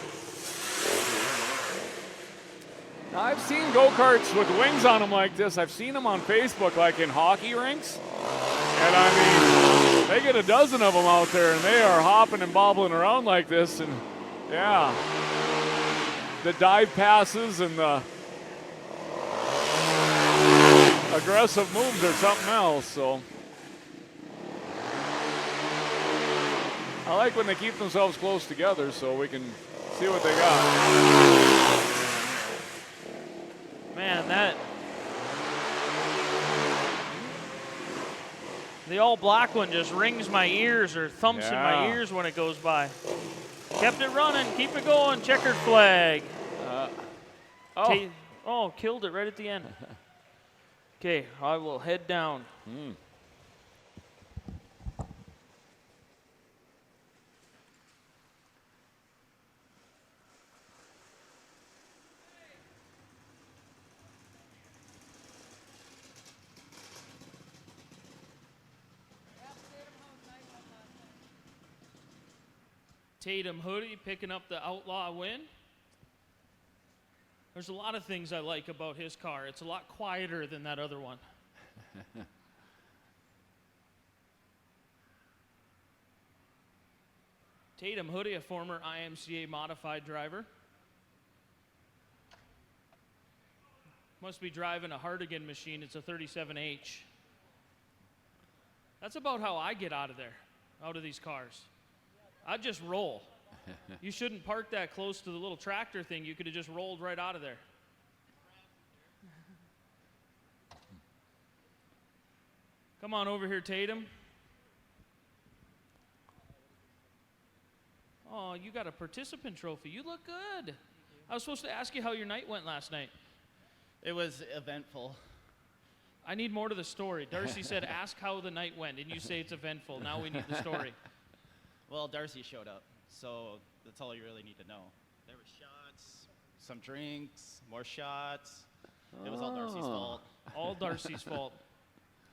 Now, I've seen go-karts with wings on them like this. I've seen them on Facebook, like in hockey rinks. And I mean, they get a dozen of them out there, and they are hopping and bobbling around like this. And yeah, the dive passes and the aggressive moves are something else. So I like when they keep themselves close together so we can see what they got. Man, the all black one just rings my ears or thumps in my ears when it goes by. Kept it running, keep it going, checkered flag. Killed it right at the end. Okay, I will head down. Tatum Hoodie picking up the Outlaw win. There's a lot of things I like about his car. It's a lot quieter than that other one. Tatum Hoodie, a former IMCA modified driver. Must be driving a Hardigan machine. It's a 37H. That's about how I get out of there, out of these cars. I'd just roll. You shouldn't park that close to the little tractor thing. You could have just rolled right out of there. Come on over here, Tatum. Oh, you got a participant trophy. You look good. I was supposed to ask you how your night went last night. It was eventful. I need more to the story. Darcy said, ask how the night went, and you say it's eventful. Now we need the story. Well, Darcy showed up, so that's all you really need to know. There were shots, some drinks, more shots. It was all Darcy's fault. All Darcy's fault.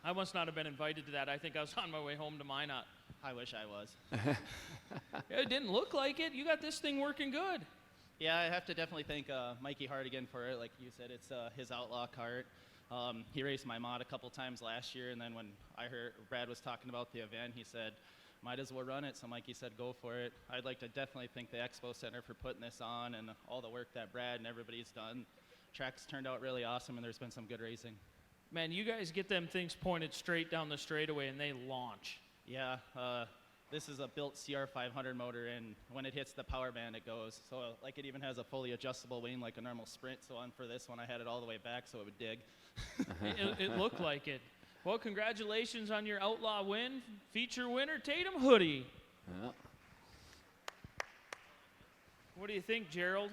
I must not have been invited to that. I think I was on my way home to Minot. I wish I was. It didn't look like it. You got this thing working good. Yeah, I have to definitely thank Mikey Hardigan for it. Like you said, it's his Outlaw Kart. He raced my mod a couple times last year, and then when I heard Brad was talking about the event, he said, might as well run it. So Mikey said, go for it. I'd like to definitely thank the Expo Center for putting this on and all the work that Brad and everybody's done. Track's turned out really awesome, and there's been some good racing. Man, you guys get them things pointed straight down the straightaway, and they launch. Yeah, this is a built CR500 motor, and when it hits the power band, it goes. So, like, it even has a fully adjustable wing like a normal Sprint. So on for this one, I had it all the way back so it would dig. It looked like it. Well, congratulations on your Outlaw win. Feature winner, Tatum Hoodie. Yeah. What do you think, Gerald?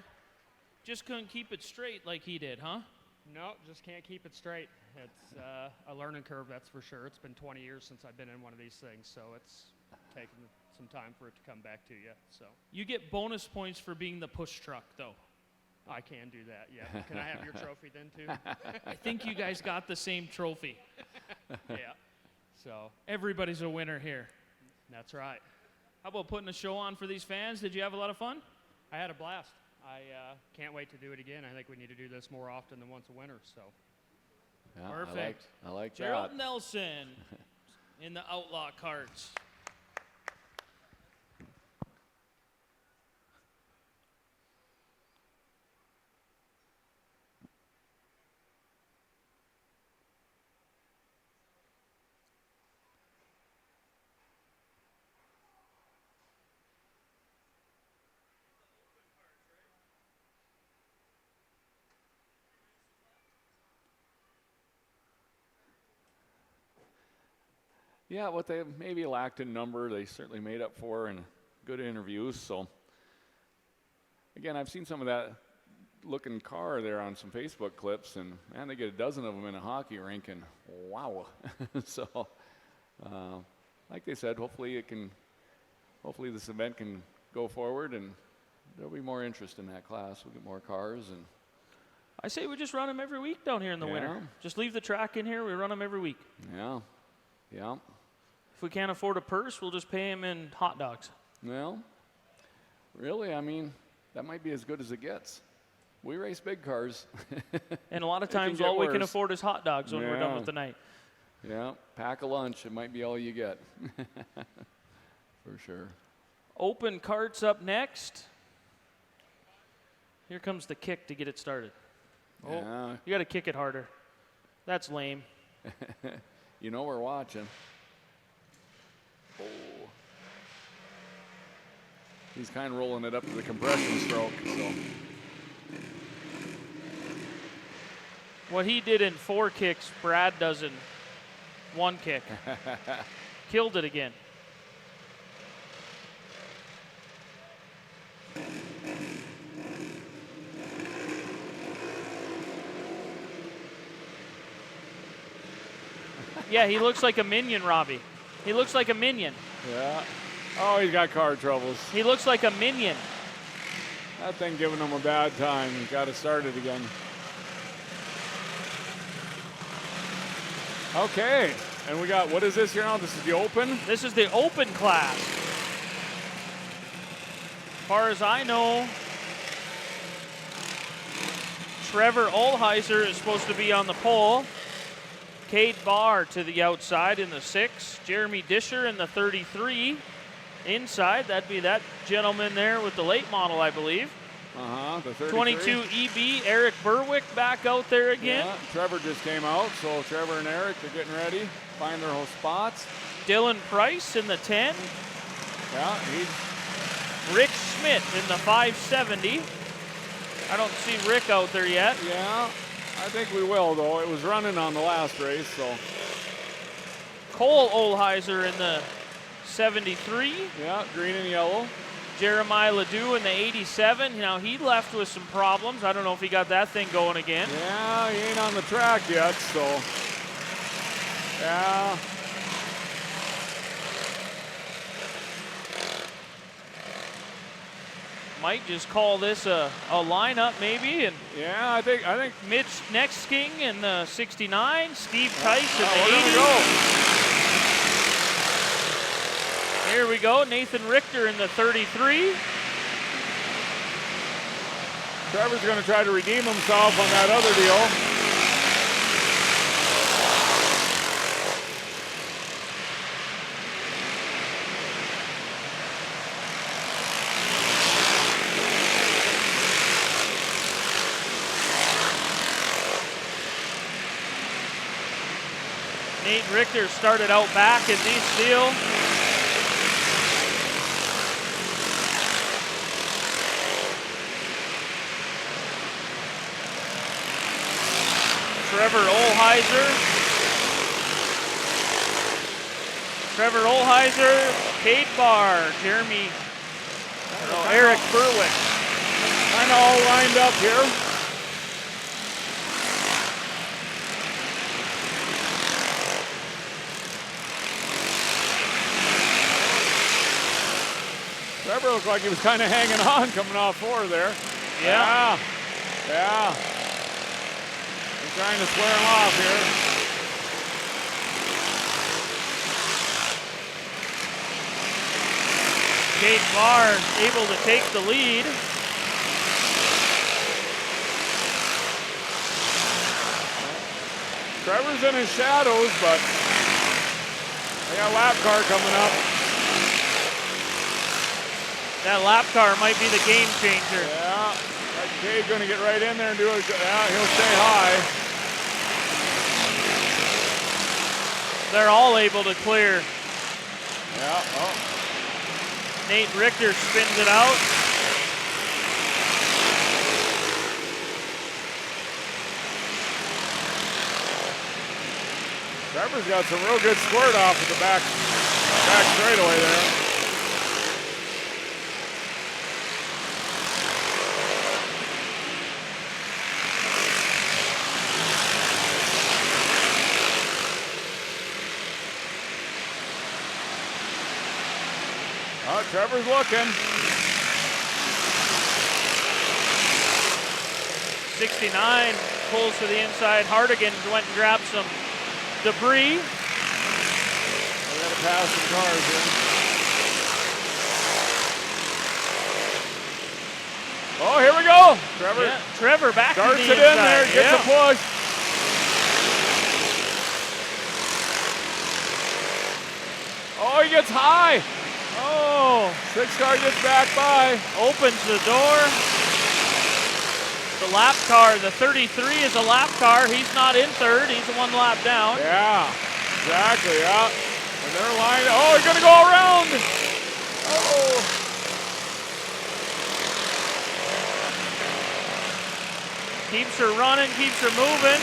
Just couldn't keep it straight like he did, huh? No, just can't keep it straight. It's a learning curve, that's for sure. It's been 20 years since I've been in one of these things, so it's taken some time for it to come back to you. So you get bonus points for being the push truck, though. I can do that, yeah. Can I have your trophy then, too? I think you guys got the same trophy. Yeah. So everybody's a winner here. That's right. How about putting a show on for these fans? Did you have a lot of fun? I had a blast. I can't wait to do it again. I think we need to do this more often than once a winter. So. Yeah, Perfect. I like Gerald that. Nelson in the Outlaw Karts. Yeah, what they maybe lacked in number, they certainly made up for in good interviews. So, again, I've seen some of that looking car there on some Facebook clips, and man, they get a dozen of them in a hockey rink, and wow. So, like they said, hopefully this event can go forward, and there'll be more interest in that class. We'll get more cars, and I say we just run them every week down here in the winter. Just leave the track in here. We run them every week. yeah. If we can't afford a purse, we'll just pay them in hot dogs. Well, really, I mean, that might be as good as it gets. We race big cars. And a lot of It can times get all we can worse. afford is hot dogs when we're done Yeah. with the night. Yeah, pack a lunch. It might be all you get. For sure. Open carts up next. Here comes the kick to get it started. Oh, Yeah. you got to kick it harder. That's lame. You know we're watching. Oh. He's kind of rolling it up to the compression stroke. So. What he did in 4 kicks, Brad does in 1 kick. Killed it again. Yeah, he looks like a minion, Robbie. He looks like a minion. Yeah. Oh, he's got car troubles. He looks like a minion. That thing giving him a bad time. He's got to start it again. Okay. And we got, what is this here now? This is the open? This is the open class. As far as I know, Trevor Olheiser is supposed to be on the pole. Cade Barr to the outside in the 6. Jeremy Disher in the 33. Inside, that'd be that gentleman there with the late model, I believe. The 33. 22 EB, Eric Berwick back out there again. Yeah, Trevor just came out, so Trevor and Eric are getting ready, find their whole spots. Dylan Price in the 10. Yeah, he's Rick Schmidt in the 570. I don't see Rick out there yet. Yeah, I think we will, though. It was running on the last race, so. Cole Olheiser in the 73. Yeah, green and yellow. Jeremiah Ledoux in the 87. Now, he left with some problems. I don't know if he got that thing going again. Yeah, he ain't on the track yet, so. Yeah. Might just call this a lineup, maybe. And yeah, I think Mitch Nexking in the 69. Steve Tice in the 80. We're gonna go. Here we go. Nathan Richter in the 33. Trevor's going to try to redeem himself on that other deal. Nate Richter started out back in this deal. Trevor Olheiser, Cade Barr, Eric Berwick. Kind of all lined up here. Trevor looked like he was kind of hanging on coming off 4 there. Yeah. Yeah. He's trying to square him off here. Kate Barr able to take the lead. Trevor's in his shadows, but they got a lap car coming up. That lap car might be the game changer. Yeah, Cade's going to get right in there and do it. Yeah, he'll stay high. They're all able to clear. Yeah, oh. Nate Richter spins it out. Trevor's got some real good squirt off at the back straightaway there. Oh, Trevor's looking. 69 pulls to the inside. Hardigan went and grabbed some debris. We got to pass some cars here. Oh, here we go. Trevor. Yeah, Trevor back starts to the it inside. in there, gets a push. Oh, he gets high. Oh. 6 car gets back by. Opens the door. The lap car, the 33 is a lap car. He's not in third. He's 1 lap down. Yeah, exactly, yeah. And they're lined. Oh, he's going to go around. Oh. Keeps her running, keeps her moving.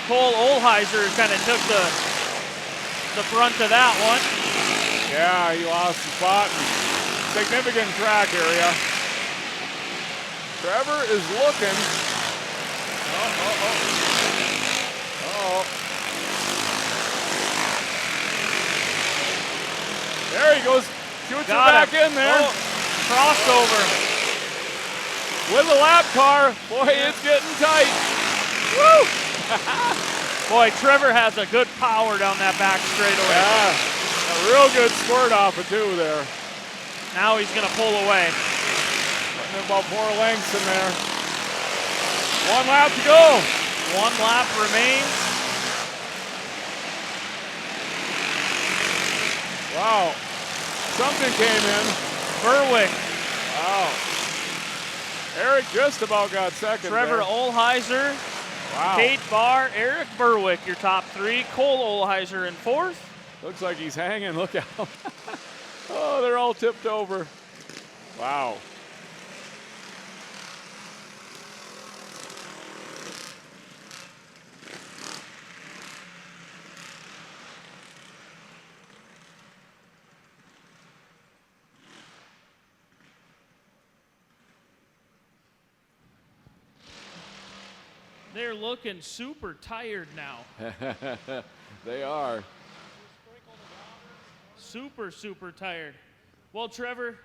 Cole Olheiser kind of took the brunt of that one. Yeah, he lost the spot in significant track area. Trevor is looking. Oh. There he goes. Shoots her back in there. Oh, crossover. With a lap car. Boy, it's getting tight. Woo! Boy, Trevor has a good power down that back straightaway. Yeah, a real good squirt off of 2 there. Now he's going to pull away. Putting about 4 lengths in there. 1 lap to go. 1 lap remains. Wow. Something came in. Berwick. Wow. Eric just about got second. Trevor there. Olheiser. Wow. Kate Barr, Eric Berwick, your top 3. Cole Olheiser in 4th. Looks like he's hanging. Look out. Oh, they're all tipped over. Wow. They're looking super tired now. They are. Super, super tired. Well, Trevor,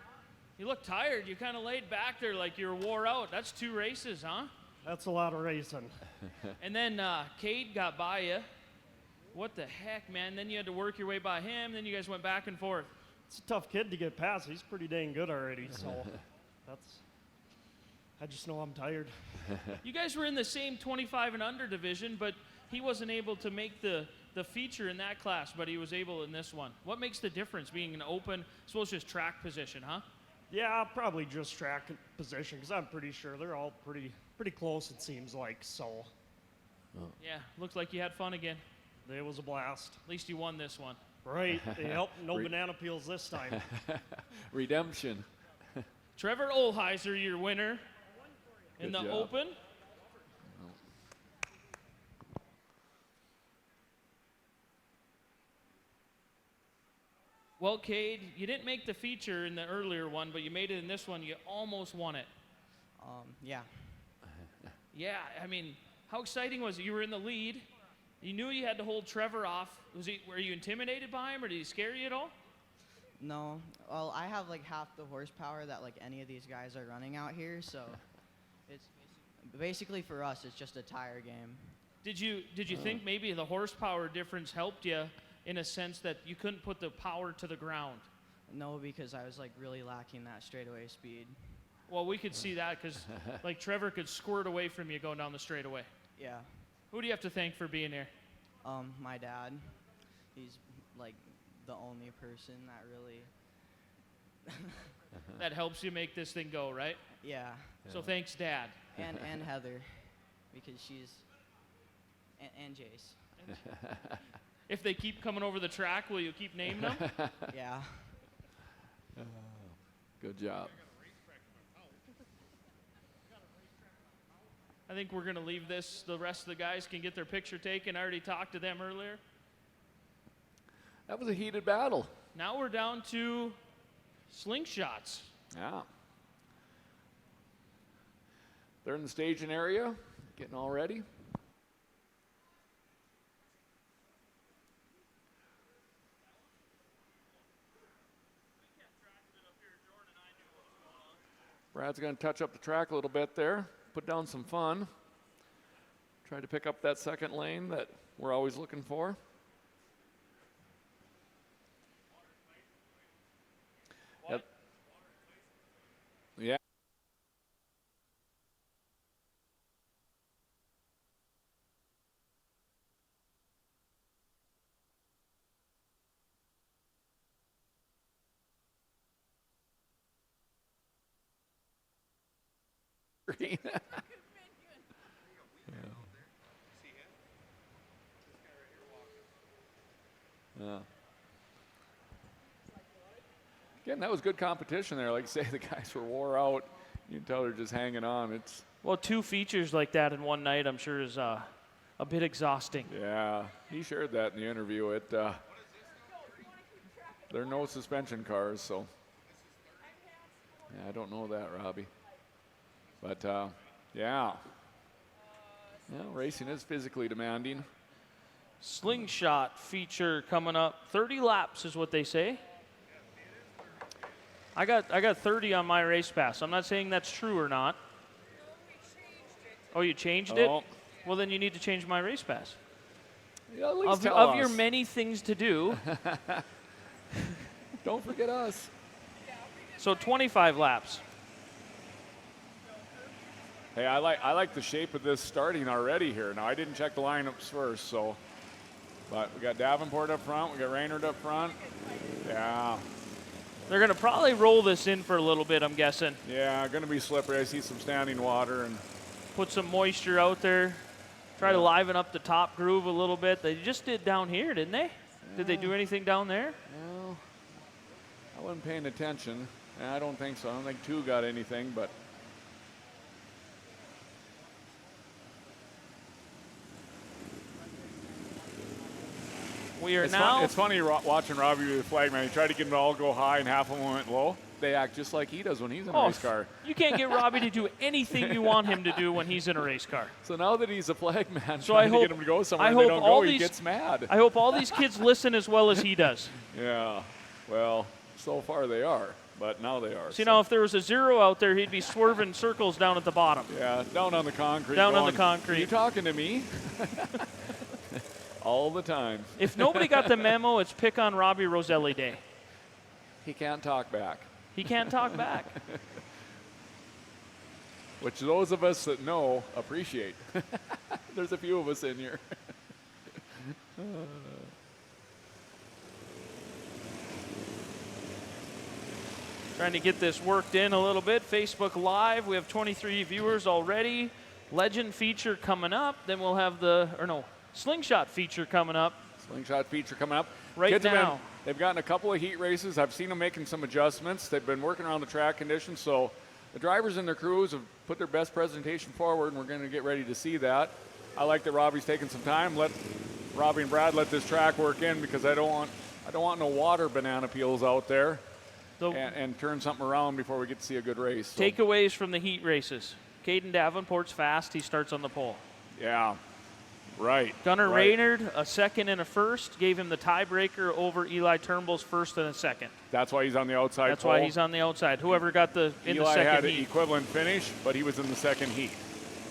you look tired. You kind of laid back there like you were wore out. That's 2 races, huh? That's a lot of racing. And then Cade got by you. What the heck, man? Then you had to work your way by him. Then you guys went back and forth. It's a tough kid to get past. He's pretty dang good already, so I just know I'm tired. You guys were in the same 25 and under division, but he wasn't able to make the feature in that class, but he was able in this one. What makes the difference being an open, I suppose just track position, huh? Yeah, probably just track position, because I'm pretty sure they're all pretty close, it seems like, so. Yeah, looks like you had fun again. It was a blast. At least you won this one. Right, yep, no banana peels this time. Redemption. Trevor Olheiser, your winner in the open. Well, Cade, you didn't make the feature in the earlier one, but you made it in this one. You almost won it. Yeah. Yeah, I mean, how exciting was it? You were in the lead. You knew you had to hold Trevor off. Were you intimidated by him, or did he scare you at all? No. Well, I have like half the horsepower that like any of these guys are running out here, so it's basically for us, it's just a tire game. Did you think maybe the horsepower difference helped you in a sense that you couldn't put the power to the ground? No, because I was like really lacking that straightaway speed. Well, we could see that because like Trevor could squirt away from you going down the straightaway. Yeah. Who do you have to thank for being here? My dad. He's like the only person that really that helps you make this thing go, right? Yeah. So thanks, Dad. And Heather, because she's and Jace. If they keep coming over the track, will you keep naming them? Yeah. Good job. I think we're going to leave this. The rest of the guys can get their picture taken. I already talked to them earlier. That was a heated battle. Now we're down to Slingshots. Yeah. They're in the staging area, getting all ready. Brad's going to touch up the track a little bit there, put down some fun. Try to pick up that second lane that we're always looking for. Yep. Yeah. Green. Yeah. Again, that was good competition there. Like I say, the guys were wore out. You can tell they're just hanging on. It's Well, 2 features like that in one night, I'm sure, is a bit exhausting. Yeah, he shared that in the interview. There are no suspension cars, so yeah, I don't know that, Robbie. But yeah, racing is physically demanding. Slingshot feature coming up. 30 laps is what they say. I got 30 on my race pass. I'm not saying that's true or not. Oh, you changed it? Well, then you need to change my race pass. Yeah, at least of your many things to do. Don't forget us. So 25 laps. Hey, I like the shape of this starting already here. Now, I didn't check the lineups first, so. But we got Davenport up front. We got Raynard up front. Yeah. They're going to probably roll this in for a little bit, I'm guessing. Yeah, going to be slippery. I see some standing water. And put some moisture out there. Try to liven up the top groove a little bit. They just did down here, didn't they? Yeah. Did they do anything down there? No. I wasn't paying attention. I don't think so. I don't think 2 got anything, but. We are it's funny watching Robbie with the flag, man. He tried to get them to all go high and half of them went low. They act just like he does when he's in a race car. You can't get Robbie to do anything you want him to do when he's in a race car. So now that he's a flag man, trying to get him to go somewhere and they don't go, he gets mad. I hope all these kids listen as well as he does. Yeah, well, so far they are, but now they are. See, now if there was a 0 out there, he'd be swerving circles down at the bottom. Yeah, down on the concrete. Down on the concrete. Are you talking to me? All the time. If nobody got the memo, it's pick on Robbie Roselli Day. He can't talk back. He can't talk back. Which those of us that know appreciate. There's a few of us in here. Trying to get this worked in a little bit. Facebook Live, we have 23 viewers already. Legend feature coming up. Then we'll have Slingshot feature coming up. Slingshot feature coming up. Right Kids now. They've gotten a couple of heat races. I've seen them making some adjustments. They've been working around the track conditions. So the drivers and their crews have put their best presentation forward, and we're going to get ready to see that. I like that Robbie's taking some time. Let Robbie and Brad let this track work in because I don't want no water banana peels out there and turn something around before we get to see a good race. So. Takeaways from the heat races. Caden Davenport's fast. He starts on the pole. Yeah. Right. Gunnar Raynard, a second and a first, gave him the tiebreaker over Eli Turnbull's first and a second. That's why he's on the outside. That's why he's on the outside. Whoever got in the second heat. Eli had an equivalent finish, but he was in the second heat.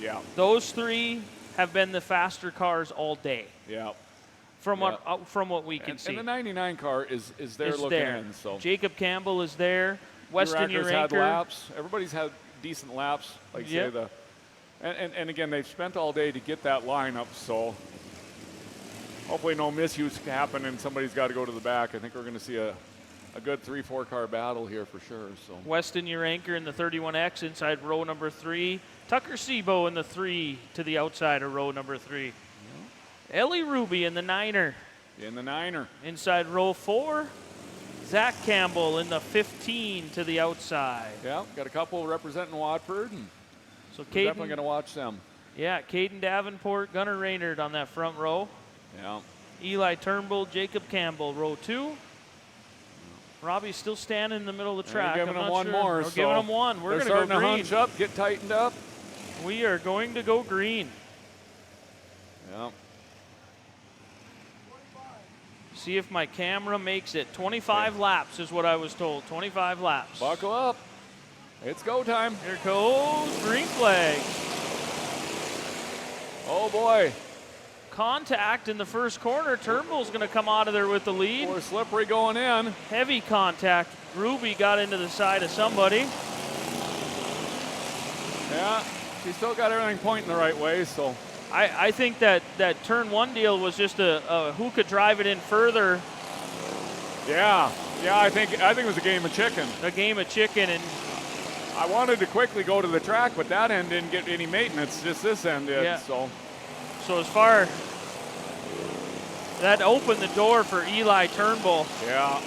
Yeah. Those 3 have been the faster cars all day. Yeah. From what we can see. And the 99 car is there looking in. So Jacob Campbell is there. Weston Urackers had Uranker. laps. Everybody's had decent laps. Like say and again, they've spent all day to get that lineup. So hopefully no misuse happen and somebody's got to go to the back. I think we're going to see a good 3-4 car battle here for sure. So Weston Uranker in the 31X inside row number 3. Tucker Sebo in the 3 to the outside of row number 3. Ellie Ruby in the 9er. In the 9er. Inside row 4. Zach Campbell in the 15 to the outside. Yeah, got a couple representing Watford. And so we're definitely going to watch them. Yeah, Caden Davenport, Gunnar Raynard on that front row. Yeah. Eli Turnbull, Jacob Campbell, row 2. Robbie's still standing in the middle of the track. We're giving them one more. We're giving them one. We're going to go green. They're starting to hunch up, get tightened up. We are going to go green. Yeah. See if my camera makes it. 25 laps is what I was told. 25 laps. Buckle up. It's go time. Here goes green flag. Oh, boy. Contact in the first corner. Turnbull's going to come out of there with the lead. We're slippery going in. Heavy contact. Ruby got into the side of somebody. Yeah, she still got everything pointing the right way, so. I think that turn 1 deal was just a who could drive it in further. Yeah, I think it was a game of chicken. A game of chicken, and I wanted to quickly go to the track, but that end didn't get any maintenance. Just this end did. Yeah. So as far that opened the door for Eli Turnbull. Yeah.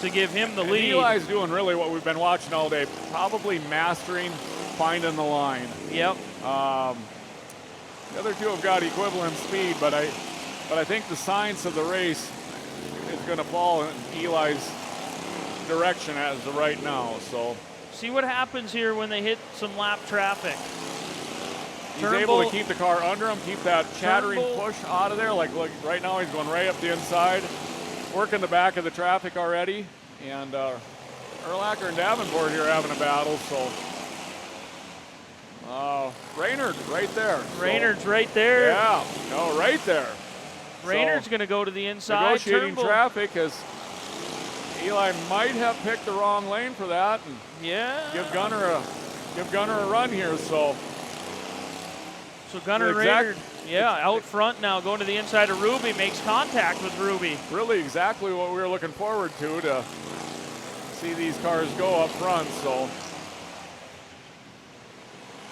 To give him the and lead. Eli's doing really what we've been watching all day, probably mastering finding the line. Yep. The other two have got equivalent speed, but I think the science of the race is going to fall in Eli's direction as of right now. So see what happens here when they hit some lap traffic. He's able to keep the car under him, keep that chattering push out of there. Like look, right now he's going right up the inside, working the back of the traffic already. And Urlacher and Davenport here having a battle. So. Raynard right there. Raynard's right there. Yeah, no, right there. Raynard's going to go to the inside. Negotiating traffic as Eli might have picked the wrong lane for that. And give Gunnar a run here. So Gunnar Raynard, out front now, going to the inside of Ruby, makes contact with Ruby. Really exactly what we were looking forward to see these cars go up front. So.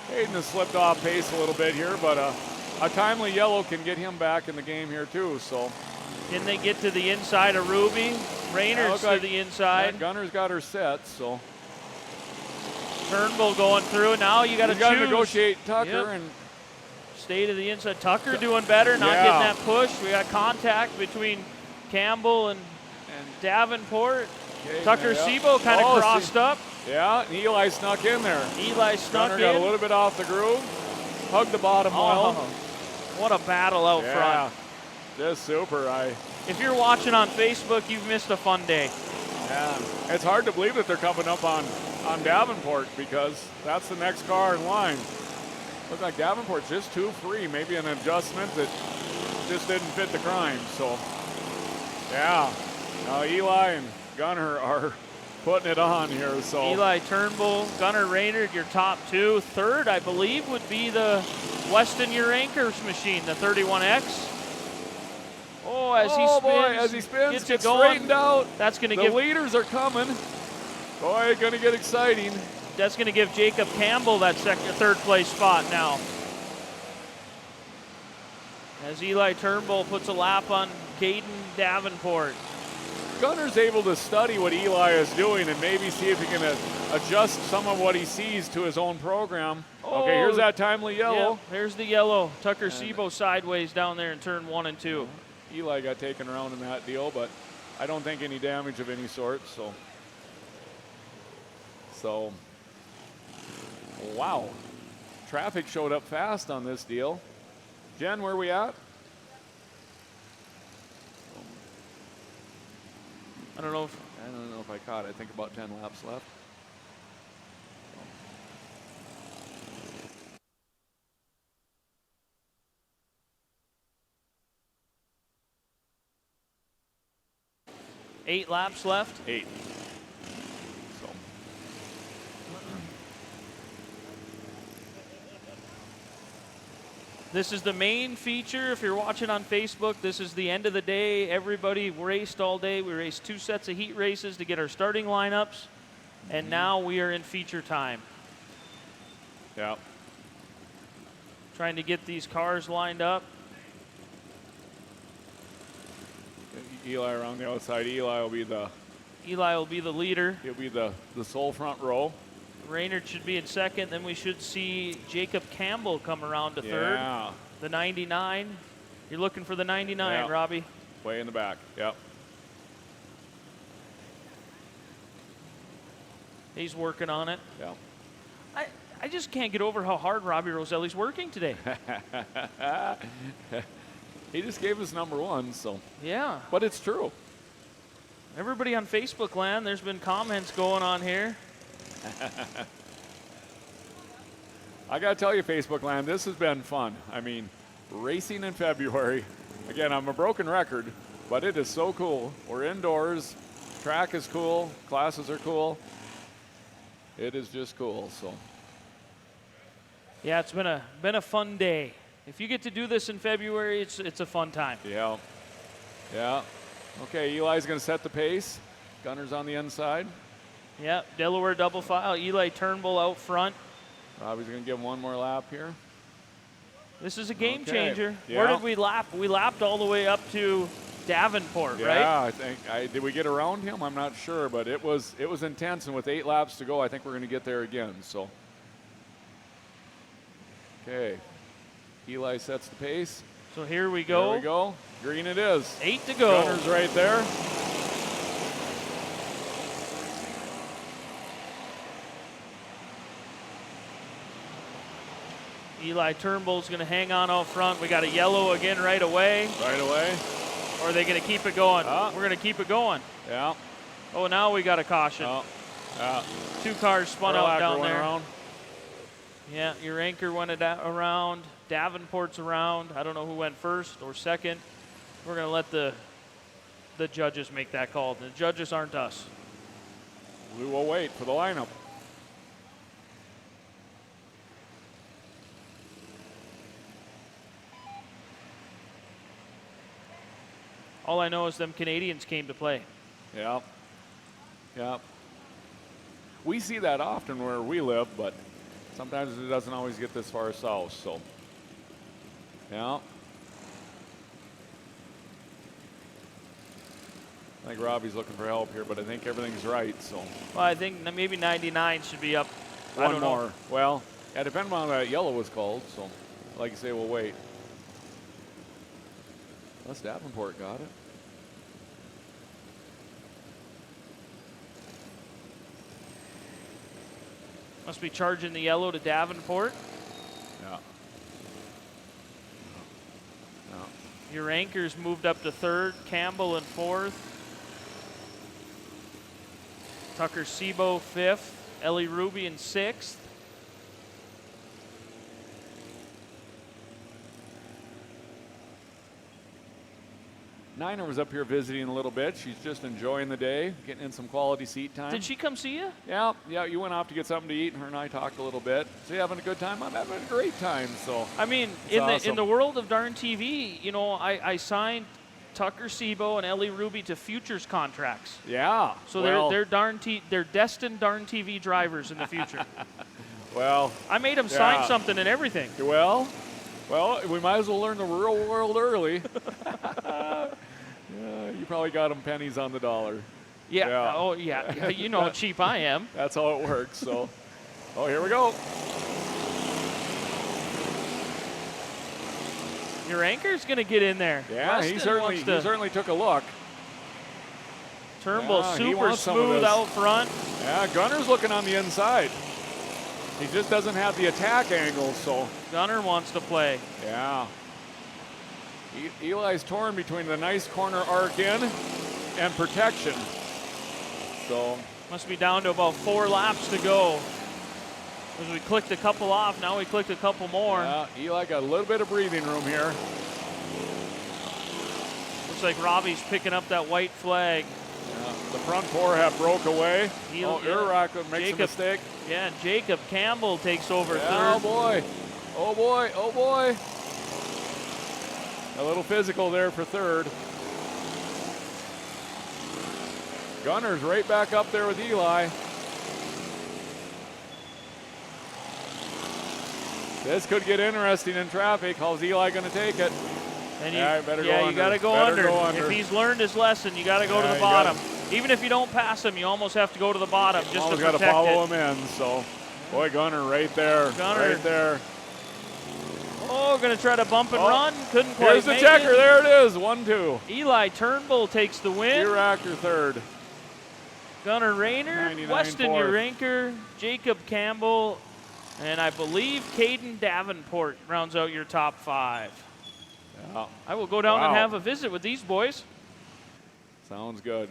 Hayden has slipped off pace a little bit here, but a timely yellow can get him back in the game here too. So, can they get to the inside of Ruby? Raynard's to the inside. Gunnar's got her set. So, Turnbull going through. Now you got to choose. Got to negotiate Tucker and stay to the inside. Tucker doing better, not getting that push. We got contact between Campbell and Davenport. Okay, Tucker Sebo kind of crossed up. Yeah, and Eli snuck in there. Eli snuck in. Got a little bit off the groove. Hugged the bottom well. What a battle out front. Just super. If you're watching on Facebook, you've missed a fun day. Yeah, it's hard to believe that they're coming up on Davenport because that's the next car in line. Looks like Davenport's just too free. Maybe an adjustment that just didn't fit the crime. So, yeah. Now Eli and Gunnar are putting it on here. So Eli Turnbull, Gunnar Raynard, your top two. Third, I believe, would be the Weston Uranker's machine, the 31X. Oh, as he spins, gets it straightened out. That's going to give. The leaders are coming. Boy, going to get exciting. That's going to give Jacob Campbell that third place spot now. As Eli Turnbull puts a lap on Caden Davenport. Gunnar's able to study what Eli is doing and maybe see if he can adjust some of what he sees to his own program. Okay, here's that timely yellow. Yeah, there's the yellow. Tucker Sebo sideways down there in turn 1 and 2. Eli got taken around in that deal, but I don't think any damage of any sort. So wow. Traffic showed up fast on this deal. Jen, where are we at? I don't know if I caught it. I think about 10 laps left. 8 laps left. 8. So. This is the main feature. If you're watching on Facebook, this is the end of the day. Everybody raced all day. We raced 2 sets of heat races to get our starting lineups. And now we are in feature time. Yeah. Trying to get these cars lined up. Eli around the outside. Eli will be the leader. He'll be the sole front row. Raynard should be in second. Then we should see Jacob Campbell come around to third. Yeah. The 99. You're looking for the 99, Yeah. Robbie. Way in the back. Yep. He's working on it. Yeah. I just can't get over how hard Robbie Roselli's working today. He just gave us number 1, so. Yeah. But it's true. Everybody on Facebook land, there's been comments going on here. I got to tell you, Facebook land, this has been fun. I mean, racing in February. Again, I'm a broken record, but it is so cool. We're indoors. Track is cool. Classes are cool. It is just cool, so. Yeah, it's been a fun day. If you get to do this in February, it's a fun time. Yeah. Yeah. Okay, Eli's going to set the pace. Gunner's on the inside. Yeah, Delaware double file. Eli Turnbull out front. Robbie's going to give him one more lap here. This is a game Okay. changer. Yeah. Where did we lap? We lapped all the way up to Davenport, right? Yeah, I think did we get around him? I'm not sure, but it was intense, and with 8 laps to go, I think we're going to get there again. So, okay, Eli sets the pace. So here we go. There we go. Green it is. 8 to go. Gunner's right there. Eli Turnbull's going to hang on out front. We got a yellow again right away. Right away. Or are they going to keep it going? We're going to keep it going. Yeah. Oh, now we got a caution. Oh. Yeah. 2 cars spun out down there. Around. Yeah, your anchor went around. Davenport's around. I don't know who went first or second. We're going to let the judges make that call. The judges aren't us. We will wait for the lineup. All I know is them Canadians came to play. Yeah. Yeah. We see that often where we live, but sometimes it doesn't always get this far south, so. Yeah. I think Robbie's looking for help here, but I think everything's right, so. Well, I think maybe 99 should be up. I One don't more. know. Well, yeah, depending on that yellow was called, so like you say, we'll wait. Unless Davenport got it. Must be charging the yellow to Davenport. Yeah. Yeah. Your anchors moved up to third, Campbell in fourth. Tucker Sebo fifth, Ellie Ruby in sixth. Niner was up here visiting a little bit. She's just enjoying the day, getting in some quality seat time. Did she come see you? Yeah, you went off to get something to eat, and her and I talked a little bit. So you having a good time? I'm having a great time. So I mean, in the world of darn TV, you know, I signed Tucker Sebo and Ellie Ruby to futures contracts. Yeah. So well, they're destined darn TV drivers in the future. Well, I made them sign something and everything. Well, we might as well learn the real world early. You probably got them pennies on the dollar. Yeah. Oh, yeah. You know how cheap I am. That's how it works. So, oh, here we go. Your anchor's going to get in there. Yeah, he certainly took a look. Turnbull Yeah, super smooth out front. Yeah, Gunner's looking on the inside. He just doesn't have the attack angle, so. Gunner wants to play. Yeah. Eli's torn between the nice corner arc in and protection. So. Must be down to about 4 laps to go. As we clicked a couple off, now we clicked a couple more. Yeah, Eli got a little bit of breathing room here. Looks like Robbie's picking up that white flag. The front four have broke away. Urach makes a mistake. Yeah, Jacob Campbell takes over third. Oh boy. Oh boy. Oh boy. A little physical there for third. Gunner's right back up there with Eli. This could get interesting in traffic. How's Eli going to take it? And you got to go under. If he's learned his lesson, you got to go to the bottom. Even if you don't pass him, you almost have to go to the bottom just to protect it. Got to follow him in. So, boy, Gunner right there. Right there. Oh, going to try to bump and run. Couldn't quite Here's the checker. There it is. 1-2. Eli Turnbull takes the win. Urach third. Gunner Rayner, Weston Uranker, Jacob Campbell, and I believe Caden Davenport rounds out your top 5. Yeah. I will go down and have a visit with these boys. Sounds good.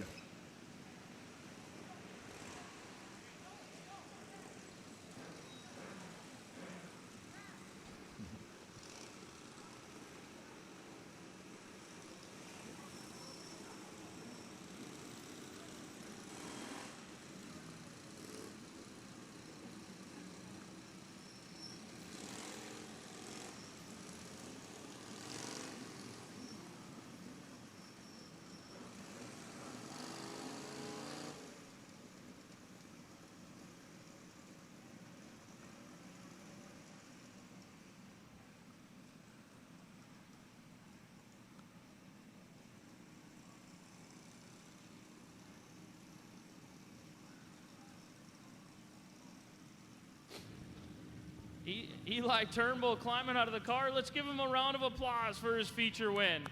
Eli Turnbull climbing out of the car. Let's give him a round of applause for his feature win.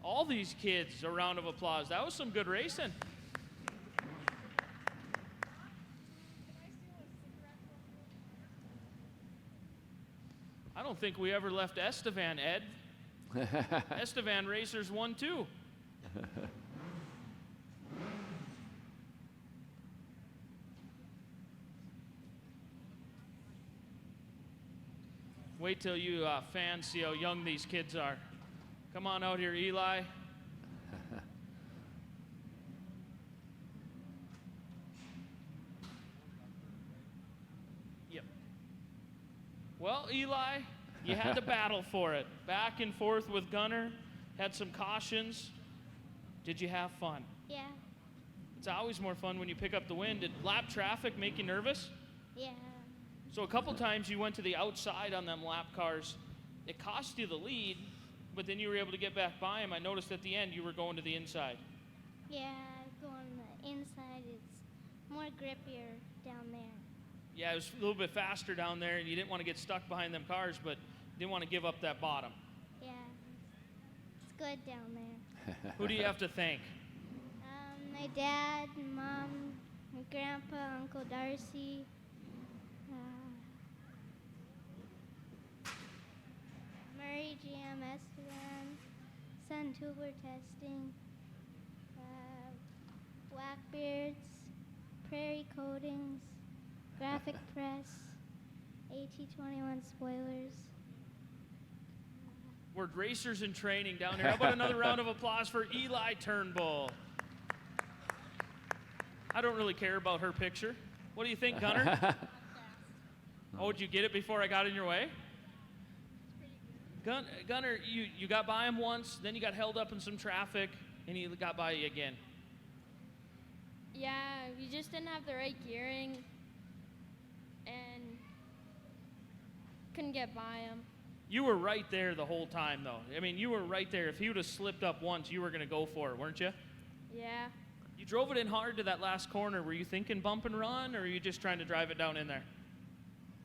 All these kids, a round of applause. That was some good racing. I don't think we ever left Estevan, Ed. Estevan Racers 1-2. Wait till you fans see how young these kids are. Come on out here, Eli. Yep. Well, Eli, you had to battle for it. Back and forth with Gunner. Had some cautions. Did you have fun? Yeah. It's always more fun when you pick up the win. Did lap traffic make you nervous? Yeah. So a couple times you went to the outside on them lap cars. It cost you the lead, but then you were able to get back by him. I noticed at the end you were going to the inside. Yeah, going the inside. It's more grippier down there. Yeah, it was a little bit faster down there, and you didn't want to get stuck behind them cars, but didn't want to give up that bottom. Yeah, it's good down there. Who do you have to thank? My dad, mom, my grandpa, Uncle Darcy. Murray GM Estevan, Sun Tuber Testing, Blackbeards, Prairie Coatings, Graphic Press, AT21 Spoilers. We're racers in training down here. How about another round of applause for Eli Turnbull? I don't really care about her picture. What do you think, Gunner? Oh, did you get it before I got in your way? Gunner, you got by him once, then you got held up in some traffic, and he got by you again. Yeah, we just didn't have the right gearing and couldn't get by him. You were right there the whole time, though. I mean, you were right there. If he would have slipped up once, you were going to go for it, weren't you? Yeah. You drove it in hard to that last corner. Were you thinking bump and run, or were you just trying to drive it down in there?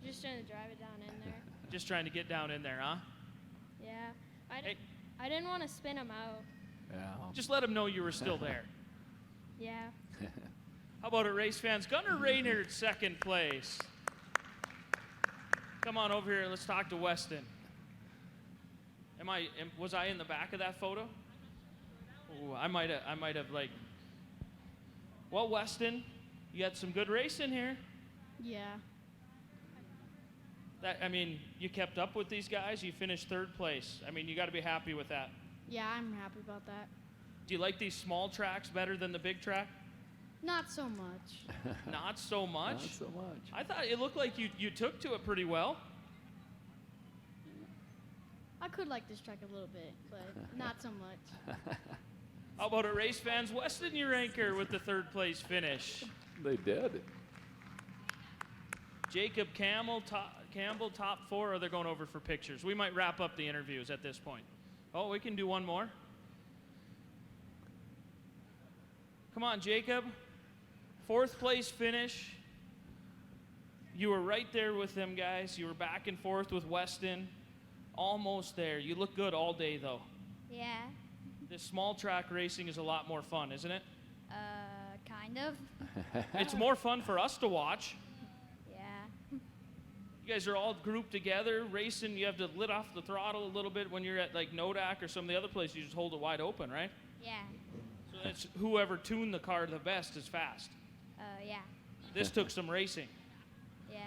Just trying to drive it down in there. Just trying to get down in there, huh? Yeah. I didn't want to spin him out. Yeah. Just let him know you were still there. Yeah. How about it, race fans? Gunner Rayner at second place. Come on over here. Let's talk to Weston. Was I in the back of that photo? Ooh, I might have like. Well, Weston, you had some good racing here. Yeah. You kept up with these guys. You finished third place. I mean, you got to be happy with that. Yeah, I'm happy about that. Do you like these small tracks better than the big track? Not so much. Not so much? Not so much. I thought it looked like you took to it pretty well. I could like this track a little bit, but not so much. How about a race fans? Weston Uranker with the third place finish. They did. Jacob Campbell, top 4, or they're going over for pictures. We might wrap up the interviews at this point. Oh, we can do one more. Come on, Jacob. 4th place finish. You were right there with them guys. You were back and forth with Weston. Almost there. You look good all day, though. Yeah. This small track racing is a lot more fun, isn't it? Kind of. It's more fun for us to watch. Yeah. You guys are all grouped together, racing. You have to let off the throttle a little bit when you're at like Nodak or some of the other places. You just hold it wide open, right? Yeah. So it's whoever tuned the car the best is fast. Yeah. This took some racing. Yeah.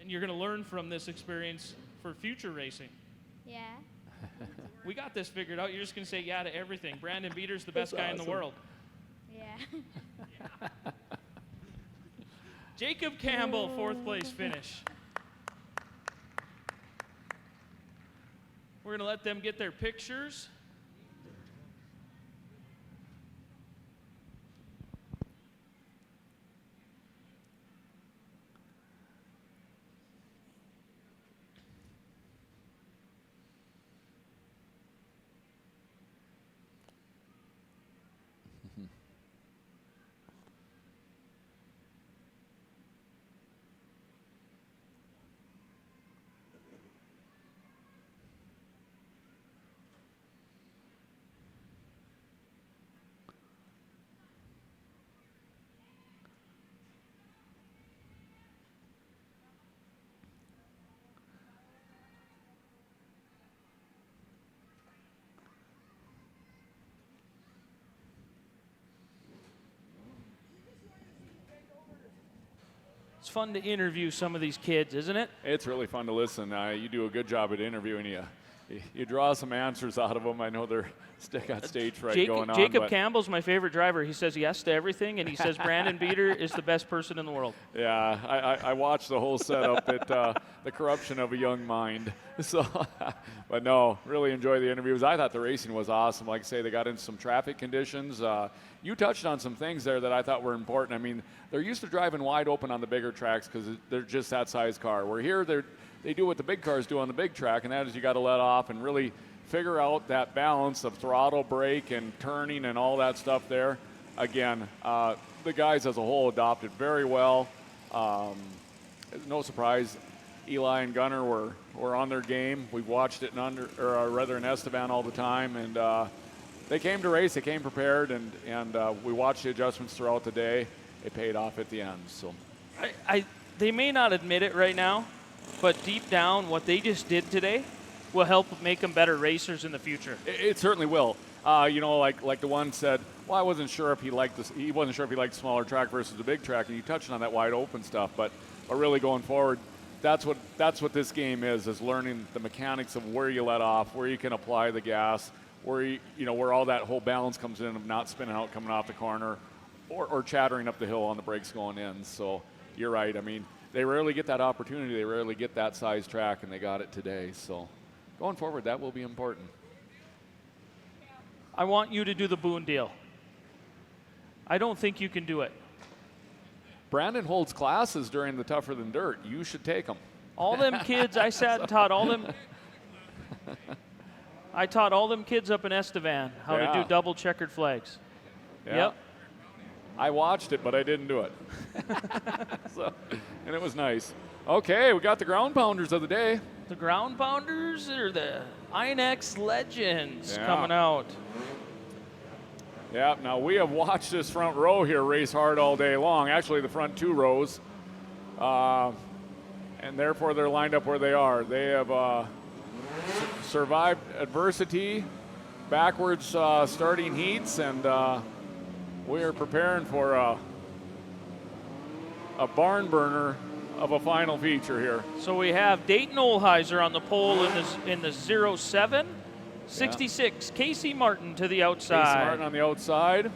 And you're going to learn from this experience for future racing. Yeah. We got this figured out. You're just going to say yeah to everything. Brandon Beater's the best guy in the world. Yeah. Jacob Campbell, 4th place finish. We're going to let them get their pictures. It's fun to interview some of these kids, isn't it? It's really fun to listen. You do a good job at interviewing. You draw some answers out of them. I know they're got stage fright going on. Jacob Campbell's my favorite driver. He says yes to everything, and he says Brandon Beater is the best person in the world. Yeah, I watched the whole setup. The corruption of a young mind. So, but no, really enjoy the interviews. I thought the racing was awesome. Like I say, they got into some traffic conditions. You touched on some things there that I thought were important. I mean, they're used to driving wide open on the bigger tracks because they're just that size car. Where here, they do what the big cars do on the big track, and that is you got to let off and really figure out that balance of throttle, brake, and turning and all that stuff there. Again, the guys as a whole adopted very well. No surprise, Eli and Gunnar were on their game. We've watched it in Esteban all the time, and they came to race. They came prepared, and we watched the adjustments throughout the day. It paid off at the end. So, they may not admit it right now, but deep down, what they just did today will help make them better racers in the future. It certainly will. Like the one said, well, I wasn't sure if he liked this. He wasn't sure if he liked smaller track versus the big track, and you touched on that wide open stuff. But really going forward, that's what this game is learning the mechanics of where you let off, where you can apply the gas, where where all that whole balance comes in of not spinning out coming off the corner, or chattering up the hill on the brakes going in. So you're right. I mean, they rarely get that opportunity. They rarely get that size track, and they got it today. So going forward, that will be important. I want you to do the Boone deal. I don't think you can do it. Brandon holds classes during the Tougher Than Dirt. You should take them. All them kids, I sat and taught all them. I taught all them kids up in Estevan how to do double checkered flags. Yeah. Yep. I watched it, but I didn't do it. And it was nice. Okay, we got the ground pounders of the day. The ground pounders are the INX legends coming out. Yeah, now we have watched this front row here race hard all day long. Actually, the front 2 rows. And therefore, they're lined up where they are. They have survived adversity, backwards starting heats, and we are preparing for a barn burner of a final feature here. So we have Dayton Olheiser on the pole in the 07, 66, Casey Martin to the outside. Casey Martin on the outside.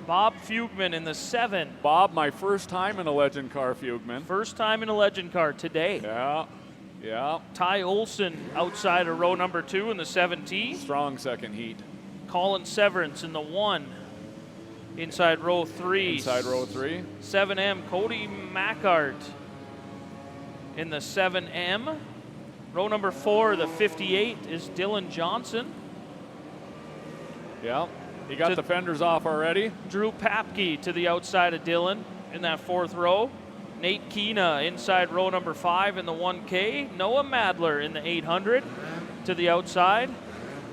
Bob Fugman in the 7. Bob, my first time in a Legend car, Fugman. First time in a Legend car today. Yeah, yeah. Ty Olson outside of row number 2 in the 7T. Strong second heat. Colin Severance in the 1. Inside row 3. Inside row 3. 7M, Cody Mackart in the 7M. Row number 4, the 58, is Dylan Johnson. Yeah, he got the fenders off already. Drew Papke to the outside of Dylan in that 4th row. Nate Keena inside row number 5 in the 1K. Noah Madler in the 800 to the outside.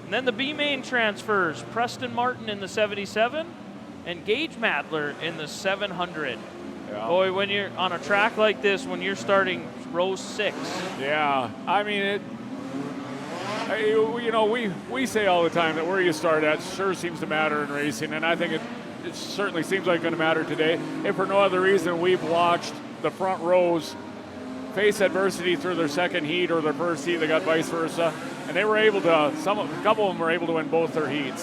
And then the B-main transfers, Preston Martin in the 77 and Gage Madler in the 700. Yeah. Boy, when you're on a track like this, when you're starting row 6. Yeah, I mean, you know, we say all the time that where you start at sure seems to matter in racing, and I think it certainly seems like going to matter today. If for no other reason, we've watched the front rows face adversity through their second heat or their first heat. They got vice versa, and they were able to. A couple of them were able to win both their heats.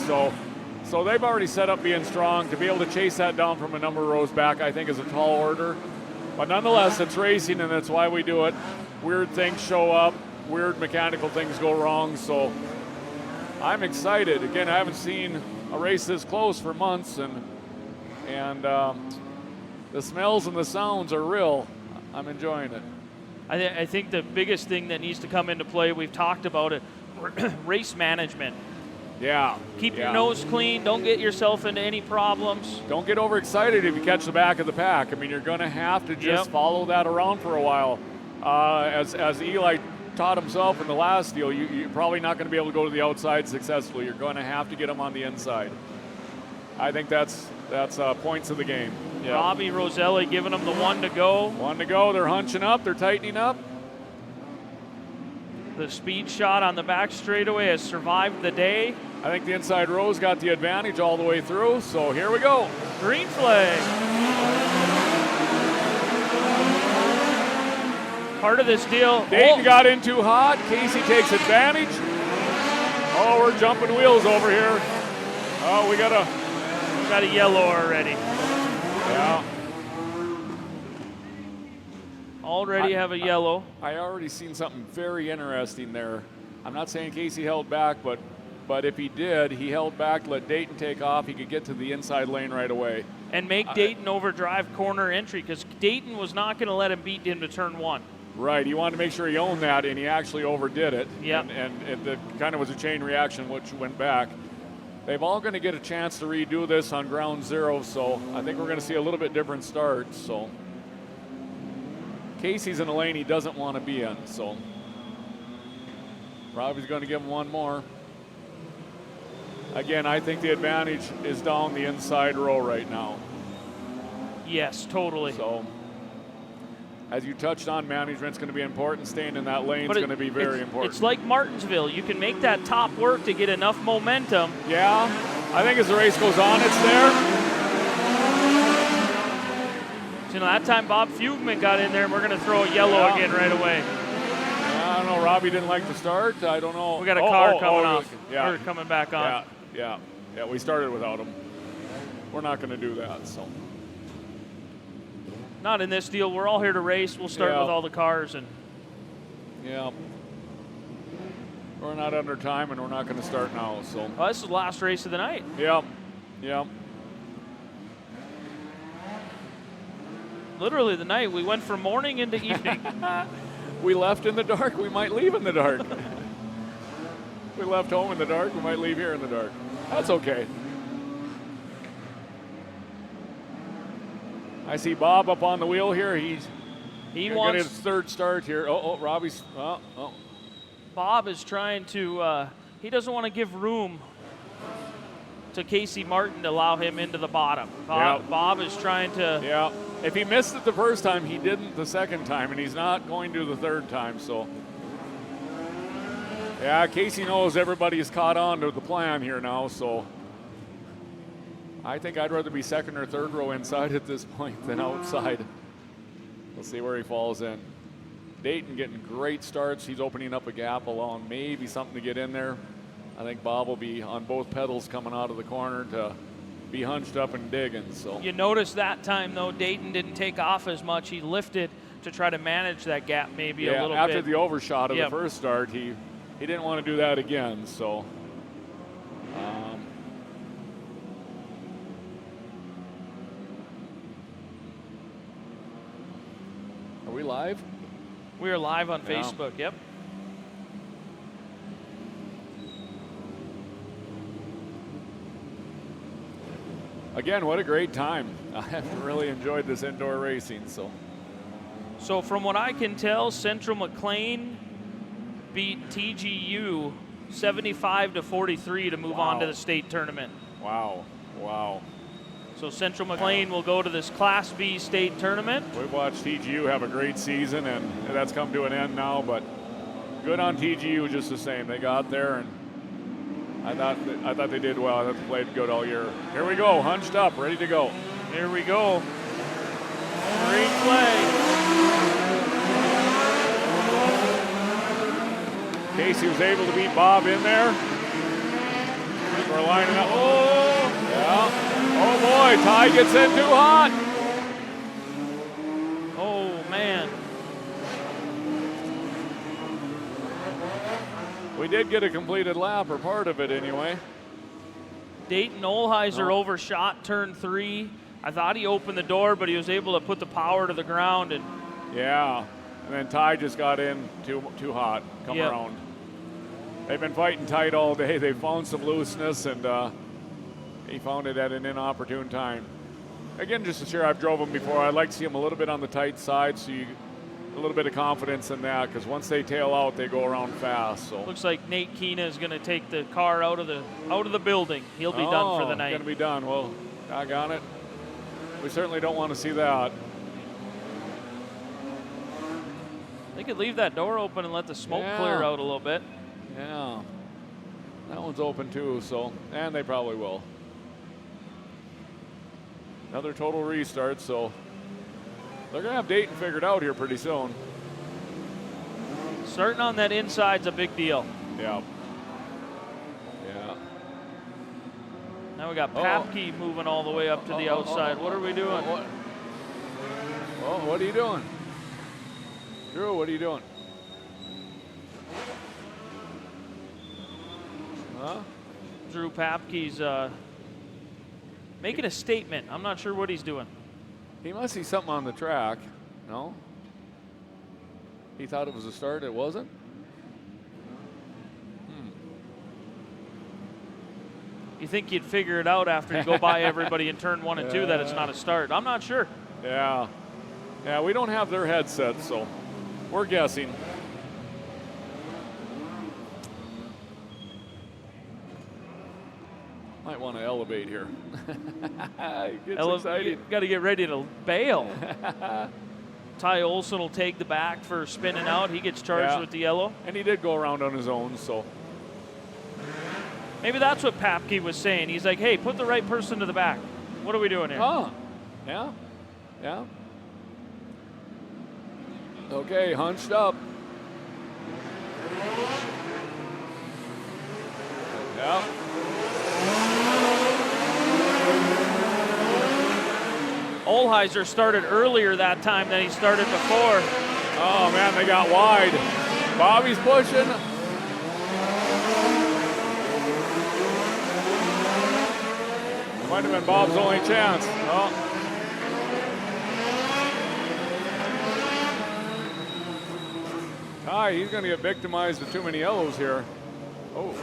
So they've already set up being strong. To be able to chase that down from a number of rows back, I think, is a tall order. But nonetheless, it's racing, and that's why we do it. Weird things show up. Weird mechanical things go wrong. So I'm excited. Again, I haven't seen a race this close for months, and the smells and the sounds are real. I'm enjoying it. I think the biggest thing that needs to come into play, we've talked about it, race management. Yeah. Keep your nose clean. Don't get yourself into any problems. Don't get overexcited if you catch the back of the pack. I mean, you're going to have to just follow that around for a while. As Eli taught himself in the last deal, you're probably not going to be able to go to the outside successfully. You're going to have to get them on the inside. I think that's points of the game. Yep. Robbie Roselli giving them the 1 to go. 1 to go. They're hunching up. They're tightening up. The speed shot on the back straightaway has survived the day. I think the inside row's got the advantage all the way through, so here we go. Green flag. Part of this deal. Dayton got in too hot. Casey takes advantage. Oh, we're jumping wheels over here. Oh, we got a yellow already. Yeah. Already have a yellow. I already seen something very interesting there. I'm not saying Casey held back, but if he did, he held back, let Dayton take off. He could get to the inside lane right away. And make Dayton overdrive corner entry, because Dayton was not going to let him beat him to turn 1. Right, he wanted to make sure he owned that, and he actually overdid it. Yep. And it kind of was a chain reaction, which went back. They've all going to get a chance to redo this on ground zero, so I think we're going to see a little bit different start. So Casey's in a lane he doesn't want to be in, so Robbie's going to give him one more. Again, I think the advantage is down the inside row right now. Yes, totally. So, as you touched on, management's going to be important. Staying in that lane is going to be very important. It's like Martinsville. You can make that top work to get enough momentum. Yeah, I think as the race goes on, it's there. So, that time Bob Fugman got in there, and we're going to throw a yellow again right away. I don't know. Robbie didn't like the start. I don't know. We got a car coming off. Yeah. Or coming back on. Yeah. We started without him. We're not going to do that. So. Not in this deal. We're all here to race. We'll start with all the cars. Yeah. We're not under time, and we're not going to start now. So. Well, this is the last race of the night. Yep. Literally the night. We went from morning into evening. We left in the dark. We might leave in the dark. We left home in the dark. We might leave here in the dark. That's okay. I see Bob up on the wheel here. He wants his third start here. Robbie's. Bob is trying to. He doesn't want to give room to Casey Martin to allow him into the bottom. Bob is trying to. Yeah. If he missed it the first time, he didn't the second time, and he's not going to the third time. So. Yeah, Casey knows everybody's caught on to the plan here now, so I think I'd rather be second or third row inside at this point than outside. We'll see where he falls in. Dayton getting great starts. He's opening up a gap along, maybe something to get in there. I think Bob will be on both pedals coming out of the corner to be hunched up and digging. So You notice that time, though, Dayton didn't take off as much. He lifted to try to manage that gap maybe a little after bit. the overshot of Yep. the first start, he didn't want to do that again. So are we live? We are live on Yeah. Facebook, yep. Again, what a great time. I have really enjoyed this indoor racing. So from what I can tell, Central McLean beat TGU 75-43 to move on to the state tournament. Wow. So Central McLean will go to this Class B state tournament. We've watched TGU have a great season, and that's come to an end now, but good on TGU just the same. They got there, and I thought they did well. I thought they played good all year. Here we go, hunched up, ready to go. Here we go. Green flag. Casey was able to beat Bob in there. We're lining up. Oh, yeah. Oh boy, Ty gets in too hot. Oh, man. We did get a completed lap, or part of it anyway. Dayton Olheiser overshot turn 3. I thought he opened the door, but he was able to put the power to the ground. And yeah, and then Ty just got in too hot, come around. They've been fighting tight all day. They found some looseness, and he found it at an inopportune time. Again, just to share, I've drove him before. I'd like to see him a little bit on the tight side, so you a little bit of confidence in that, because once they tail out, they go around fast. So looks like Nate Keena is going to take the car out of the building. He'll be done for the night. Going to be done. Well, doggone it. We certainly don't want to see that. They could leave that door open and let the smoke clear out a little bit. Yeah. That one's open too, and they probably will. Another total restart, so they're going to have Dayton figured out here pretty soon. Starting on that inside's a big deal. Yeah. Now we got Papke moving all the way up to the outside. What are we doing? What are you doing? Drew, what are you doing? Huh? Drew Papke's making a statement. I'm not sure what he's doing. He must see something on the track. No? He thought it was a start. It wasn't? You think you'd figure it out after you go by everybody in turn 1 and 2 that it's not a start? I'm not sure. Yeah. Yeah, we don't have their headsets, so we're guessing. Might want to elevate here. Gets excited. Got to get ready to bail. Ty Olson will take the back for spinning out. He gets charged with the yellow. And he did go around on his own, so. Maybe that's what Papke was saying. He's like, hey, put the right person to the back. What are we doing here? Oh, yeah. Okay, hunched up. Yeah. Olheiser started earlier that time than he started before. Oh, man, they got wide. Bobby's pushing. Might have been Bob's only chance. Oh. Ty, he's going to get victimized with too many yellows here. Oh.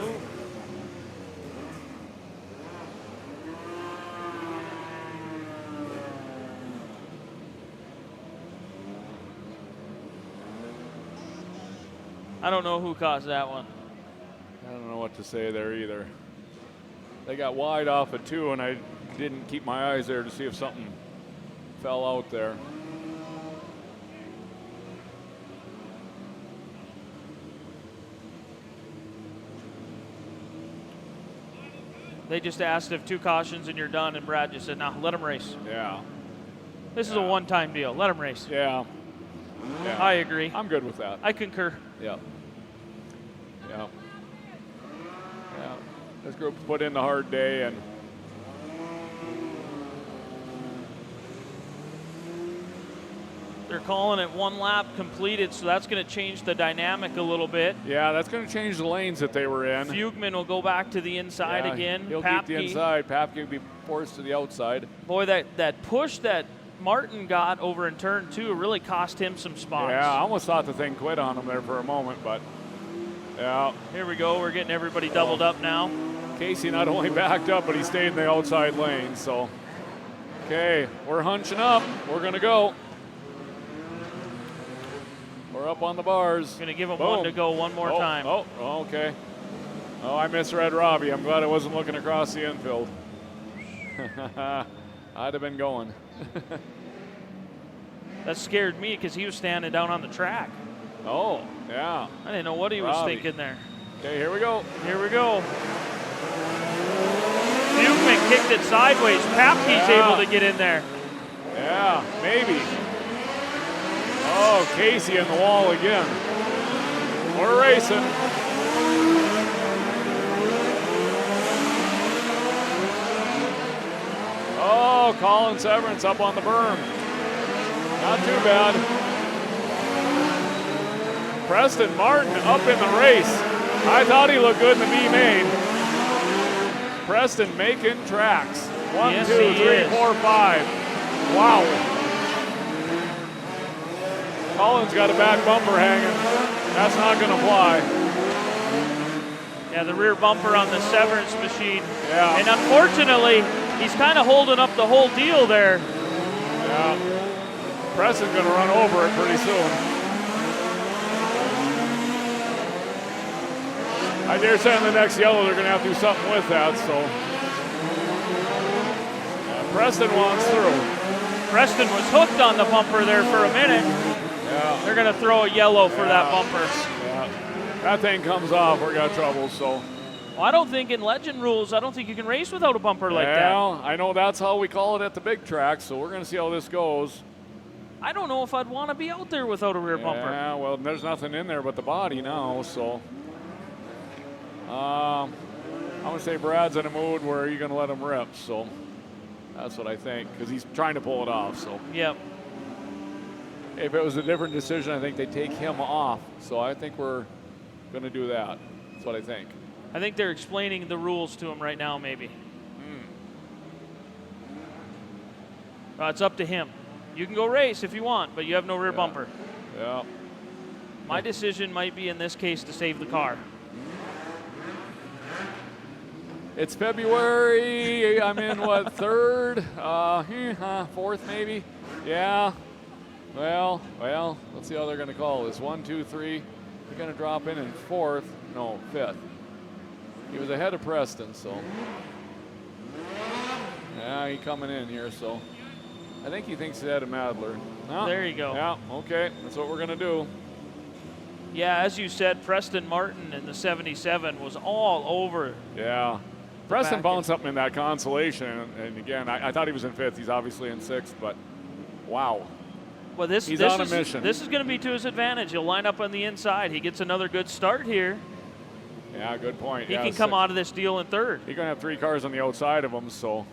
I don't know who caused that one. I don't know what to say there either. They got wide off at 2, and I didn't keep my eyes there to see if something fell out there. They just asked if 2 cautions and you're done, and Brad just said, no, let them race. Yeah. This is a one-time deal. Let them race. Yeah. I agree. I'm good with that. I concur. Yeah. Yeah, this group's put in the hard day, and they're calling it 1 lap completed, so that's going to change the dynamic a little bit. yeah, that's going to change the lanes that they were in. Fugman will go back to the inside Yeah, again. He'll keep the inside. Papke will be forced to the outside. Boy, that push that Martin got over in turn 2 really cost him some spots. Yeah, I almost thought the thing quit on him there for a moment, but yeah. Here we go. We're getting everybody doubled up now. Casey not only backed up, but he stayed in the outside lane. So, okay, we're hunching up. We're going to go. We're up on the bars. Going to give him Boom. 1 to go one more time. Oh, okay. Oh, I misread Robbie. I'm glad I wasn't looking across the infield. I'd have been going. That scared me because he was standing down on the track. Oh, yeah. I didn't know what he was Robbie. thinking there. Okay, here we go. Here we go. Fugman kicked it sideways. Papke's able to get in there. Yeah, maybe. Oh, Casey in the wall again. We're racing. Oh, Colin Severance up on the berm. Not too bad. Preston Martin up in the race. I thought he looked good in the B main. Preston making tracks. 1, Yes, 2, he 3, is. 4, 5. Wow. Colin's got a back bumper hanging. That's not going to fly. Yeah, the rear bumper on the Severance machine. Yeah. And unfortunately, he's kind of holding up the whole deal there. Yeah. Preston's going to run over it pretty soon. I dare say in the next yellow they're going to have to do something with that. So Preston wants through. Preston was hooked on the bumper there for a minute. Yeah. They're going to throw a yellow for that bumper. Yeah. That thing comes off, we're got trouble. So. Well, I don't think in legend rules, I don't think you can race without a bumper like that. Well, I know that's how we call it at the big track, so we're going to see how this goes. I don't know if I'd want to be out there without a rear bumper. Yeah, well, there's nothing in there but the body now, so. I'm going to say Brad's in a mood where you're going to let him rip, so that's what I think, because he's trying to pull it off, so. Yep. If it was a different decision, I think they'd take him off, so I think we're going to do that. That's what I think. I think they're explaining the rules to him right now, maybe. It's up to him. You can go race if you want, but you have no rear bumper. Yeah. My decision might be in this case to save the car. It's February. I'm in what, third? Fourth maybe? Yeah. Well, let's see how they're going to call this. 1, 2, 3. You're going to drop in fourth. No, fifth. He was ahead of Preston, so. Yeah, he's coming in here, so. I think he thinks he's ahead of Madler. Oh, There you go. Yeah, okay. That's what we're going to do. Yeah, as you said, Preston Martin in the 77 was all over. Yeah. Preston bounced something in that consolation, and again, I thought he was in fifth. He's obviously in sixth, but wow. Well, he's on a mission. This is going to be to his advantage. He'll line up on the inside. He gets another good start here. Yeah, good point. He can come out of this deal in third. He's going to have 3 cars on the outside of him, so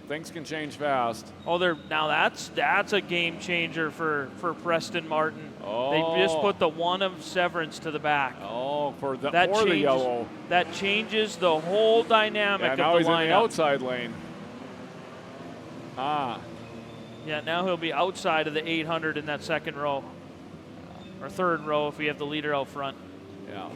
things can change fast. Oh, now that's a game changer for Preston Martin. Oh. They just put the one of Severance to the back. Oh, for the changes, yellow. That changes the whole dynamic of the lineup. Now he's in the outside lane. Yeah, now he'll be outside of the 800 in that second row. Or third row if we have the leader out front. Yeah.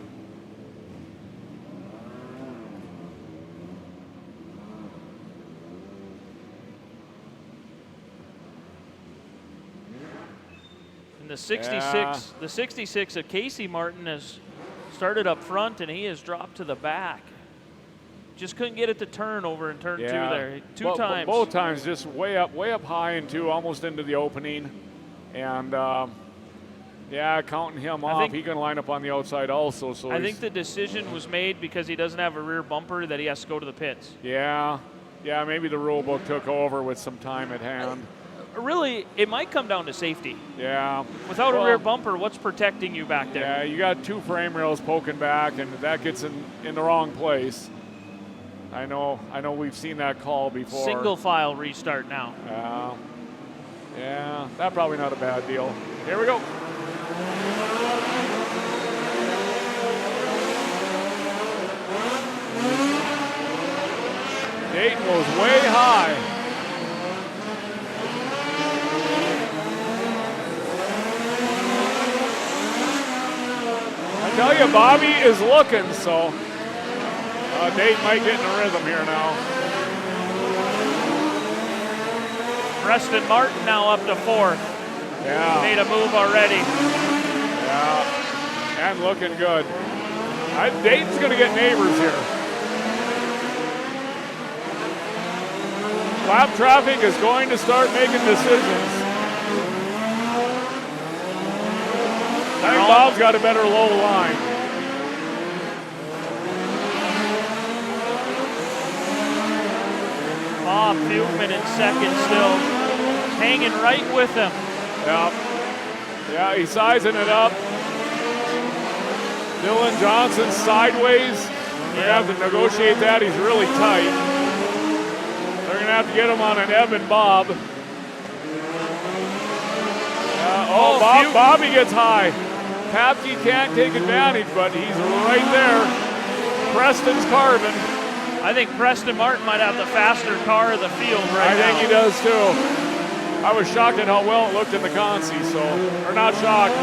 And the 66 of Casey Martin has started up front and he has dropped to the back. Just couldn't get it to turn over in turn 2 there. Two times. Both times just way up high and 2, almost into the opening. And counting him off, he can line up on the outside also. So I think the decision was made because he doesn't have a rear bumper that he has to go to the pits. Yeah, maybe the rule book took over with some time at hand. Really, it might come down to safety. Yeah. Without a rear bumper, what's protecting you back there? Yeah, you got 2 frame rails poking back, and that gets in the wrong place. I know we've seen that call before. Single file restart now. Yeah, that's probably not a bad deal. Here we go. Dayton goes way high. I tell you, Bobby is looking, so Dayton might get in a rhythm here now. Preston Martin now up to 4th. Yeah. Made a move already. Yeah, and looking good. Dayton's going to get neighbors here. Lap traffic is going to start making decisions. I think Bob's got a better low line. Bob Fugman in second still. Hanging right with him. Yeah, he's sizing it up. Dylan Johnson sideways. They're going to have to negotiate that. He's really tight. They're going to have to get him on an Ebb and Bob. Bobby gets high. Papke can't take advantage, but he's right there. Preston's carving. I think Preston Martin might have the faster car of the field right now. I think he does too. I was shocked at how well it looked in the consi, or not shocked,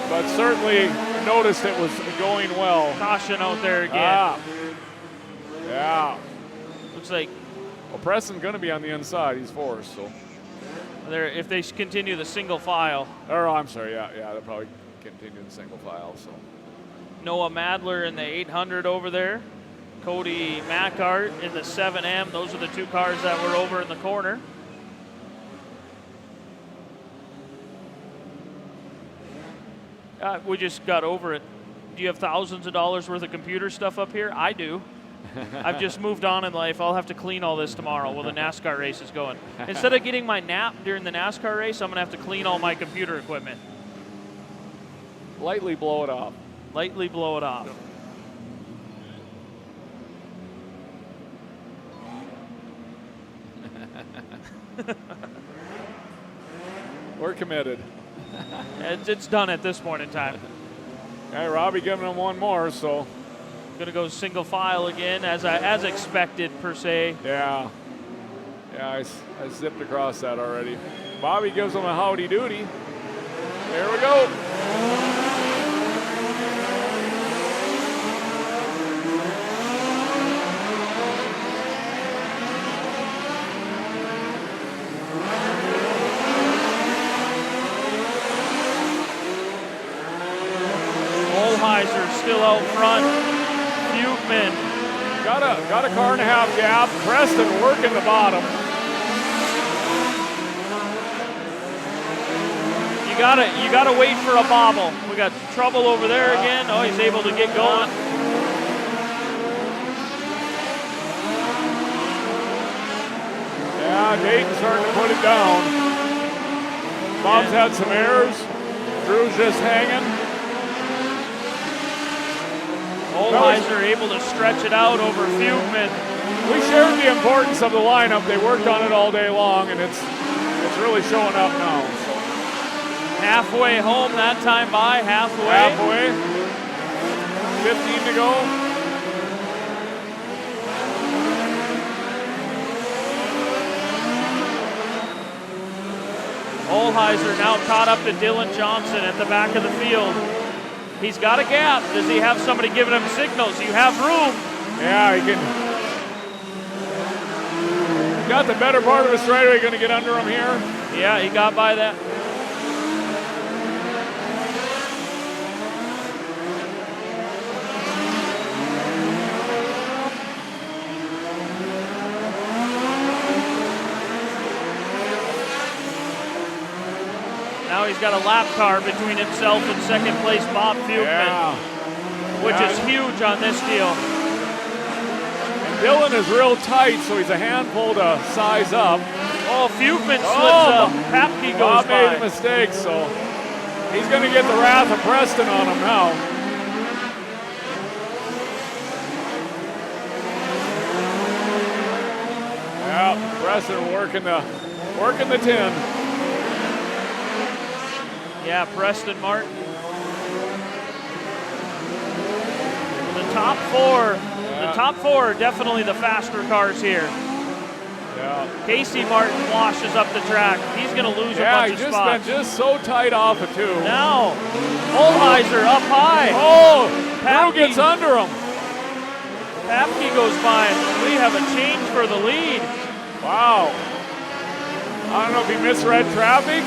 but certainly noticed it was going well. Caution out there again. Yeah. Looks like. Well, Preston's going to be on the inside. He's forced, so. If they continue the single file. I'm sorry. Yeah, they'll probably continue the single file. So. Noah Madler in the 800 over there. Cody Mackart in the 7M. Those are the two cars that were over in the corner. We just got over it. Do you have thousands of dollars worth of computer stuff up here? I do. I've just moved on in life. I'll have to clean all this tomorrow while the NASCAR race is going. Instead of getting my nap during the NASCAR race, I'm going to have to clean all my computer equipment. Lightly blow it off. Lightly blow it off. We're committed. It's done at this point in time. Hey, Robbie giving him one more, so. Going to go single file again, as expected, per se. Yeah, I zipped across that already. Bobby gives him a howdy doody. There we go. Olheiser still out front. Fugman. Got a car and a half gap. Preston working the bottom. You gotta wait for a bobble. We got trouble over there again. Oh, he's able to get going. Yeah, Dayton's starting to put it down. Bob's had some errors. Drew's just hanging. Olheiser able to stretch it out over Fugman. We shared the importance of the lineup. They worked on it all day long, and it's really showing up now. Halfway home that time by, halfway. 15 to go. Olheiser now caught up to Dylan Johnson at the back of the field. He's got a gap. Does he have somebody giving him signals? You have room. Yeah, he can. Got the better part of his straightaway. Going to get under him here. Yeah, he got by that. Now he's got a lap car between himself and second place Bob Fugman, which is huge on this deal. And Dylan is real tight, so he's a handful to size up. Oh, Fugman slips up. Papke goes Bob by. made a mistake, so he's going to get the wrath of Preston on him now. Preston working the 10. Yeah, Preston Martin. The top four are definitely the faster cars here. Yeah. Casey Martin washes up the track. He's going to lose a bunch of spots. Yeah, he's just so tight off of 2. Now, Olheiser up high. Oh, Drew gets under him. Papke goes by, and we have a change for the lead. Wow. I don't know if he misread traffic.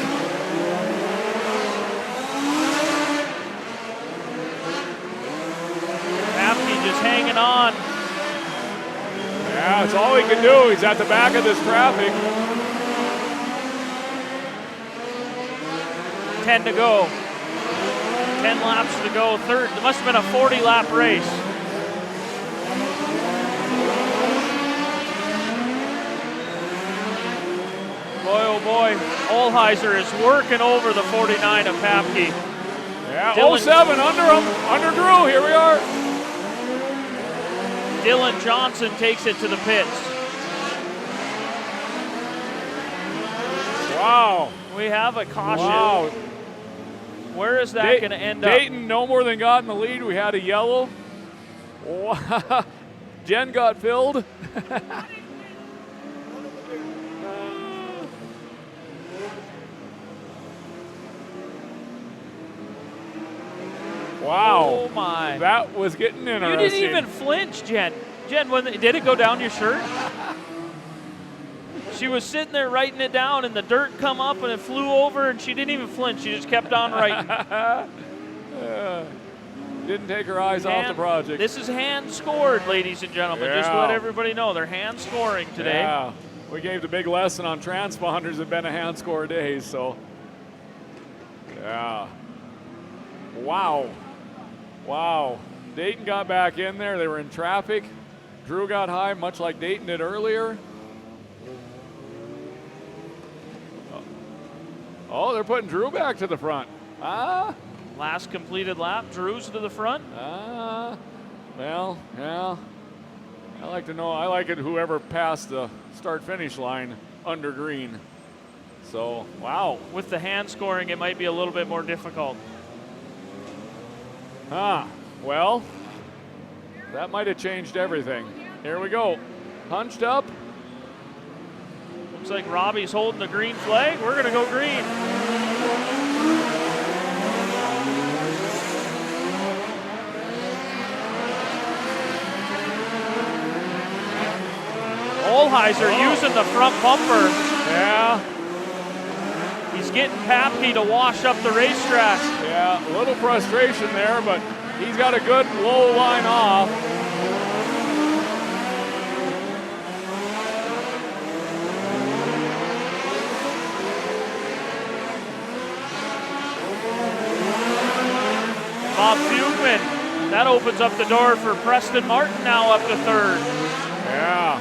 Papke just hanging on. Yeah, that's all he can do. He's at the back of this traffic. 10 to go. 10 laps to go. Third. It must have been a 40-lap race. Boy, oh boy, Olheiser is working over the 49 of Papke. Yeah, 07 under him, under Drew. Here we are. Dylan Johnson takes it to the pits. Wow. We have a caution. Wow. Where is that going to end up? Dayton no more than got in the lead. We had a yellow. Wow. Jen got filled. Wow. Oh my. That was getting interesting. You didn't even flinch, Jen. Jen, did it go down your shirt? She was sitting there writing it down, and the dirt come up, and it flew over, and she didn't even flinch. She just kept on writing. Didn't take her eyes off the project. This is hand scored, ladies and gentlemen. Just to let everybody know, they're hand scoring today. Yeah. We gave the big lesson on transponders. Have been a hand score day, so yeah. Wow. Wow. Dayton got back in there. They were in traffic. Drew got high, much like Dayton did earlier. Oh, they're putting Drew back to the front. Last completed lap, Drew's to the front. Well, yeah. I like it whoever passed the start-finish line under green. So, wow. With the hand scoring, it might be a little bit more difficult. Well, that might have changed everything. Here we go. Hunched up. Looks like Robbie's holding the green flag. We're going to go green. Olheiser using the front bumper. Yeah. He's getting Papke to wash up the racetrack. Yeah, a little frustration there, but he's got a good low line off. Bob Fugman, that opens up the door for Preston Martin now up to third. Yeah.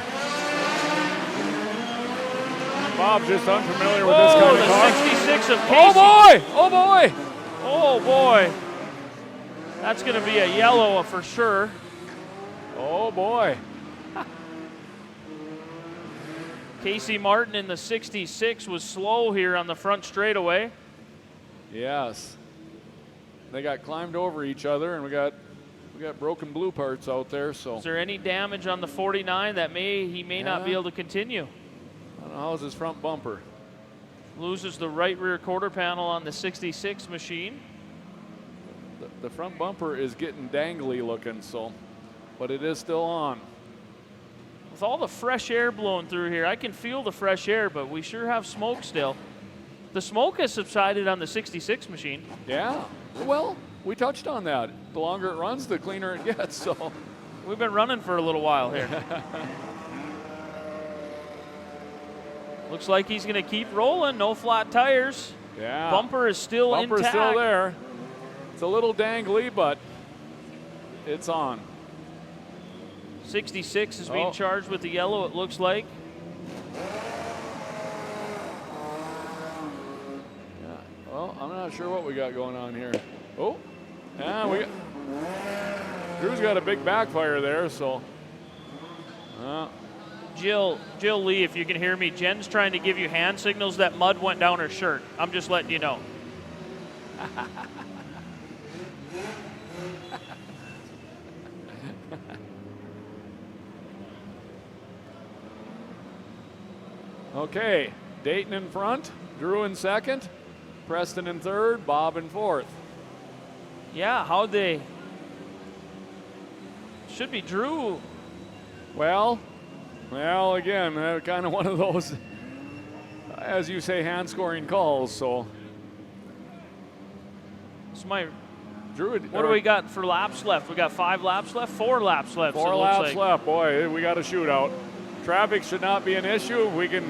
Bob's just unfamiliar with this kind of car. The 66 of Casey. Oh boy! Oh boy! Oh boy. That's going to be a yellow for sure. Oh boy. Casey Martin in the 66 was slow here on the front straightaway. Yes. They got climbed over each other, and we got broken blue parts out there. So is there any damage on the 49 that he may not be able to continue? I don't know, how's his front bumper? Loses the right rear quarter panel on the 66 machine. The front bumper is getting dangly looking, but it is still on. With all the fresh air blowing through here, I can feel the fresh air, but we sure have smoke still. The smoke has subsided on the 66 machine. Yeah, well, we touched on that. The longer it runs, the cleaner it gets, so. We've been running for a little while here. Looks like he's going to keep rolling. No flat tires. Yeah. Bumper is still intact. Bumper's still there. It's a little dangly, but it's on. 66 is being charged with the yellow, it looks like. Yeah. Well, I'm not sure what we got going on here. Oh, yeah, Drew's got a big backfire there, so. Jill Lee, if you can hear me, Jen's trying to give you hand signals that mud went down her shirt. I'm just letting you know. Okay, Dayton in front, Drew in second, Preston in third, Bob in fourth. Yeah, how'd they? Should be Drew. Well, again, kind of one of those, as you say, hand-scoring calls. So, Drew. What do we got for laps left? We got 5 laps left, 4 laps left. 4 laps left. Boy, we got a shootout. Traffic should not be an issue. If we can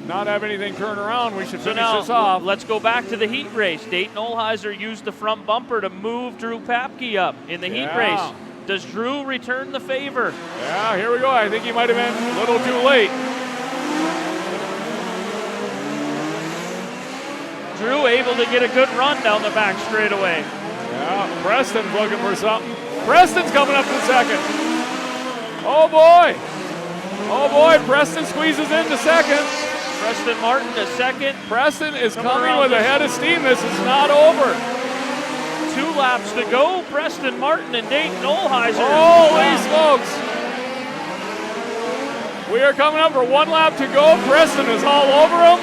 not have anything turn around, we should finish this off. Let's go back to the heat race. Dayton Olheiser used the front bumper to move Drew Papke up in the heat race. Does Drew return the favor? Yeah, here we go. I think he might have been a little too late. Drew able to get a good run down the back straightaway. Yeah, Preston's looking for something. Preston's coming up to second. Oh boy, Preston squeezes into second. Preston Martin to second. Preston is coming with a head of steam. This is not over. 2 laps to go. Preston Martin and Dayton Olheiser. Holy smokes. We are coming up for 1 lap to go. Preston is all over him.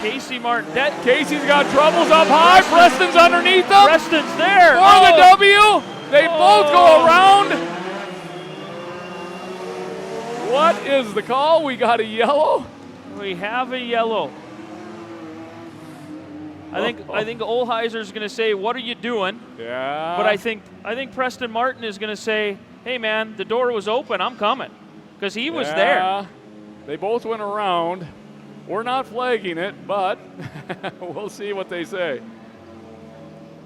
Casey Martin. Casey's got troubles up high. Preston's underneath them. Preston's there. For the W. They both go around. What is the call? We got a yellow. We have a yellow. I think Olheiser's going to say, "What are you doing?" Yeah. But I think Preston Martin is going to say, "Hey man, the door was open. I'm coming," because he was there. They both went around. We're not flagging it, but we'll see what they say.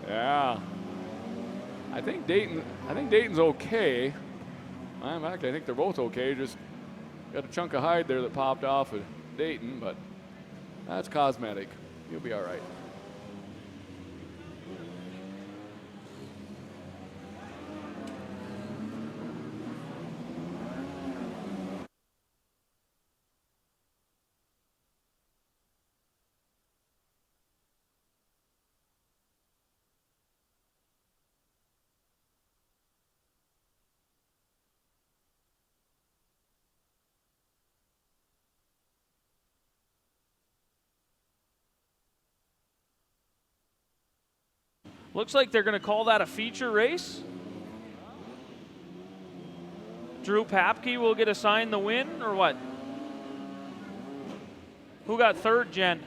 Yeah. I think Dayton's okay. In fact, I think they're both okay. Just got a chunk of hide there that popped off of Dayton, but that's cosmetic. You'll be all right. Looks like they're going to call that a feature race. Drew Papke will get assigned the win, or what? Who got third, Jen?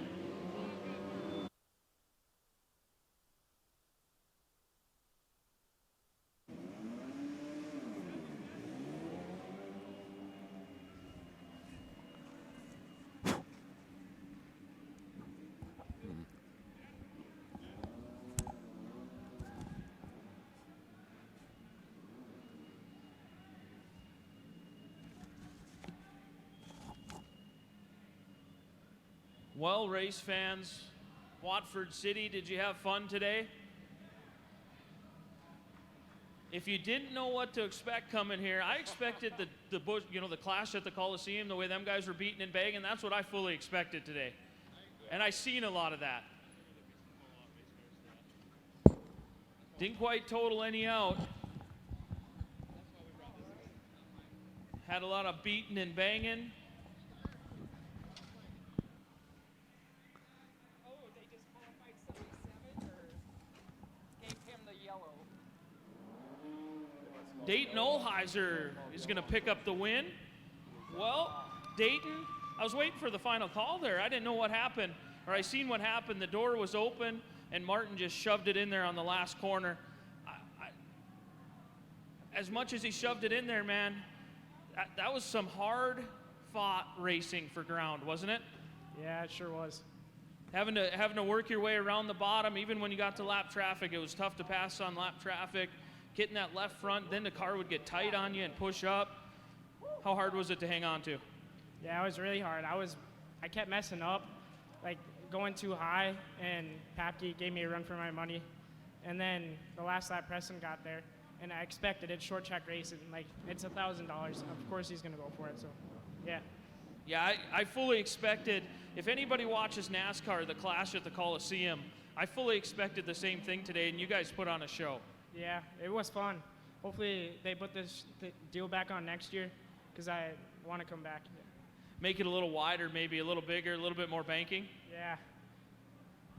Well, race fans, Watford City, did you have fun today? If you didn't know what to expect coming here, I expected the clash at the Coliseum, the way them guys were beating and banging. That's what I fully expected today, and I seen a lot of that. Didn't quite total any out. Had a lot of beating and banging. Dayton Olheiser is going to pick up the win. Well, Dayton, I was waiting for the final call there. I didn't know what happened, or I seen what happened. The door was open, and Martin just shoved it in there on the last corner. As much as he shoved it in there, man, that was some hard-fought racing for ground, wasn't it? Yeah, it sure was. Having to work your way around the bottom, even when you got to lap traffic, it was tough to pass on lap traffic. Getting that left front, then the car would get tight on you and push up. How hard was it to hang on to? Yeah, it was really hard. I kept messing up, like going too high, and Papke gave me a run for my money. And then the last lap, Preston got there, and I expected it. Short track racing, like it's $1,000. Of course he's gonna go for it. So, yeah. Yeah, I fully expected, if anybody watches NASCAR, the Clash at the Coliseum, I fully expected the same thing today, and you guys put on a show. Yeah, it was fun. Hopefully they put this deal back on next year, because I want to come back. Make it a little wider, maybe a little bigger, a little bit more banking. Yeah.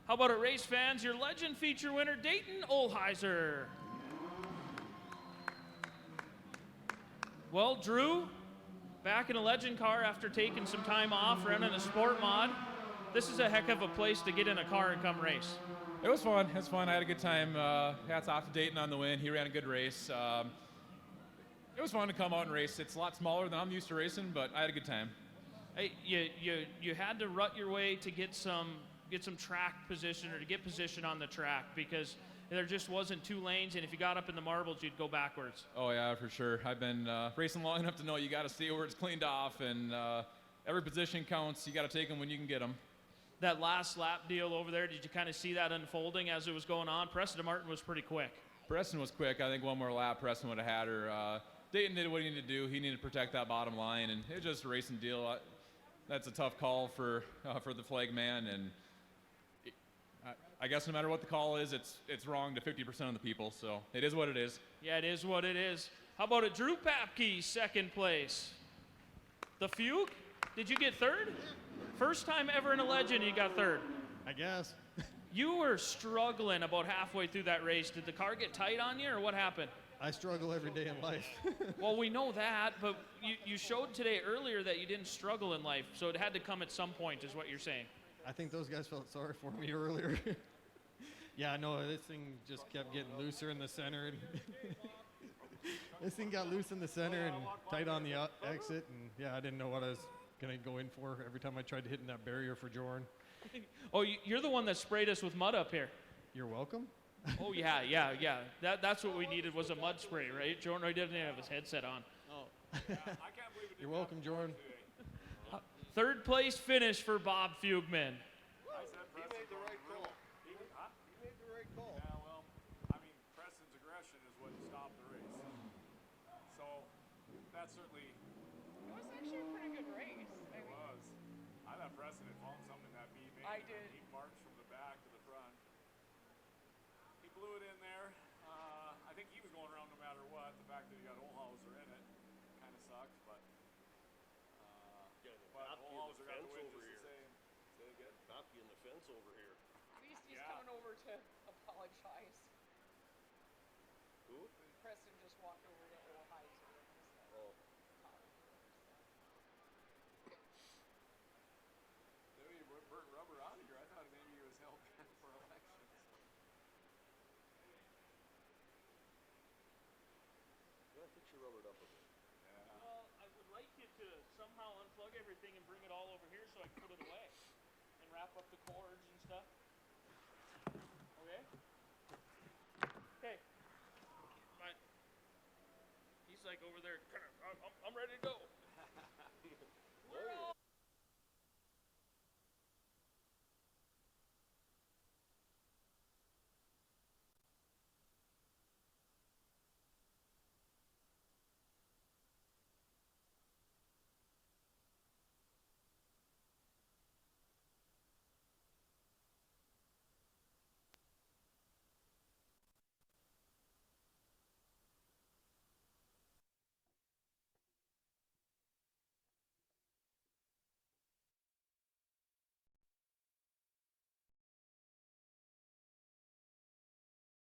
How about it, race fans? Your legend feature winner, Dayton Olheiser. Well, Drew, back in a legend car after taking some time off, running a sport mod. This is a heck of a place to get in a car and come race. It was fun. It was fun. I had a good time. Hats off to Dayton on the win. He ran a good race. It was fun to come out and race. It's a lot smaller than I'm used to racing, but I had a good time. Hey, you had to rut your way to get some track position or to get position on the track because there just wasn't 2 lanes, and if you got up in the marbles, you'd go backwards. Oh yeah, for sure. I've been racing long enough to know you got to see where it's cleaned off, and every position counts. You got to take them when you can get them. That last lap deal over there, did you kind of see that unfolding as it was going on? Preston Martin was pretty quick. Preston was quick. I think one more lap, Preston would have had her. Dayton did what he needed to do. He needed to protect that bottom line, and it was just a racing deal. That's a tough call for the flag man, and I guess no matter what the call is, it's wrong to 50% of the people, so it is what it is. Yeah, it is what it is. How about it, Drew Papke, second place? The Fugue, did you get third? First time ever in a legend you got third. I guess. You were struggling about halfway through that race. Did the car get tight on you, or what happened? I struggle every day in life. Well, we know that, but you showed today earlier that you didn't struggle in life, so it had to come at some point, is what you're saying. I think those guys felt sorry for me earlier. Yeah, no, this thing just kept getting looser in the center. And this thing got loose in the center and tight on the exit, and yeah, I didn't know what I was going to go in for every time I tried to hit in that barrier for Jordan. Oh, you're the one that sprayed us with mud up here. You're welcome. Oh, yeah. That's what we needed was a mud spray, right? Jordan didn't even have his headset on. Oh. You're welcome, Jordan. Third place finish for Bob Fugman. He made the right call. He made the right call. Yeah, well, I mean, Preston's aggression is what stopped the race. So, that certainly... It was actually a pretty good race. It was. I thought Preston had found something that beat me. I did. He marched from the back to the front. He blew it in there. I think he was going around no matter what. The fact that he got Olhauser in it kind of sucked, but Olhauser got the win just the same. Say it again. Papke in the fence over here. At least he's coming over to apologize. Who? Preston just walked over to Olheiser. Oh. Maybe he burnt rubber out of here. I thought maybe he was held back for elections. Yeah, I think she rubbered up a bit. Yeah. Well, I would like you to somehow unplug everything and bring it all over here so I can put it away and wrap up the cords and stuff. Okay? Okay. He's like over there kind of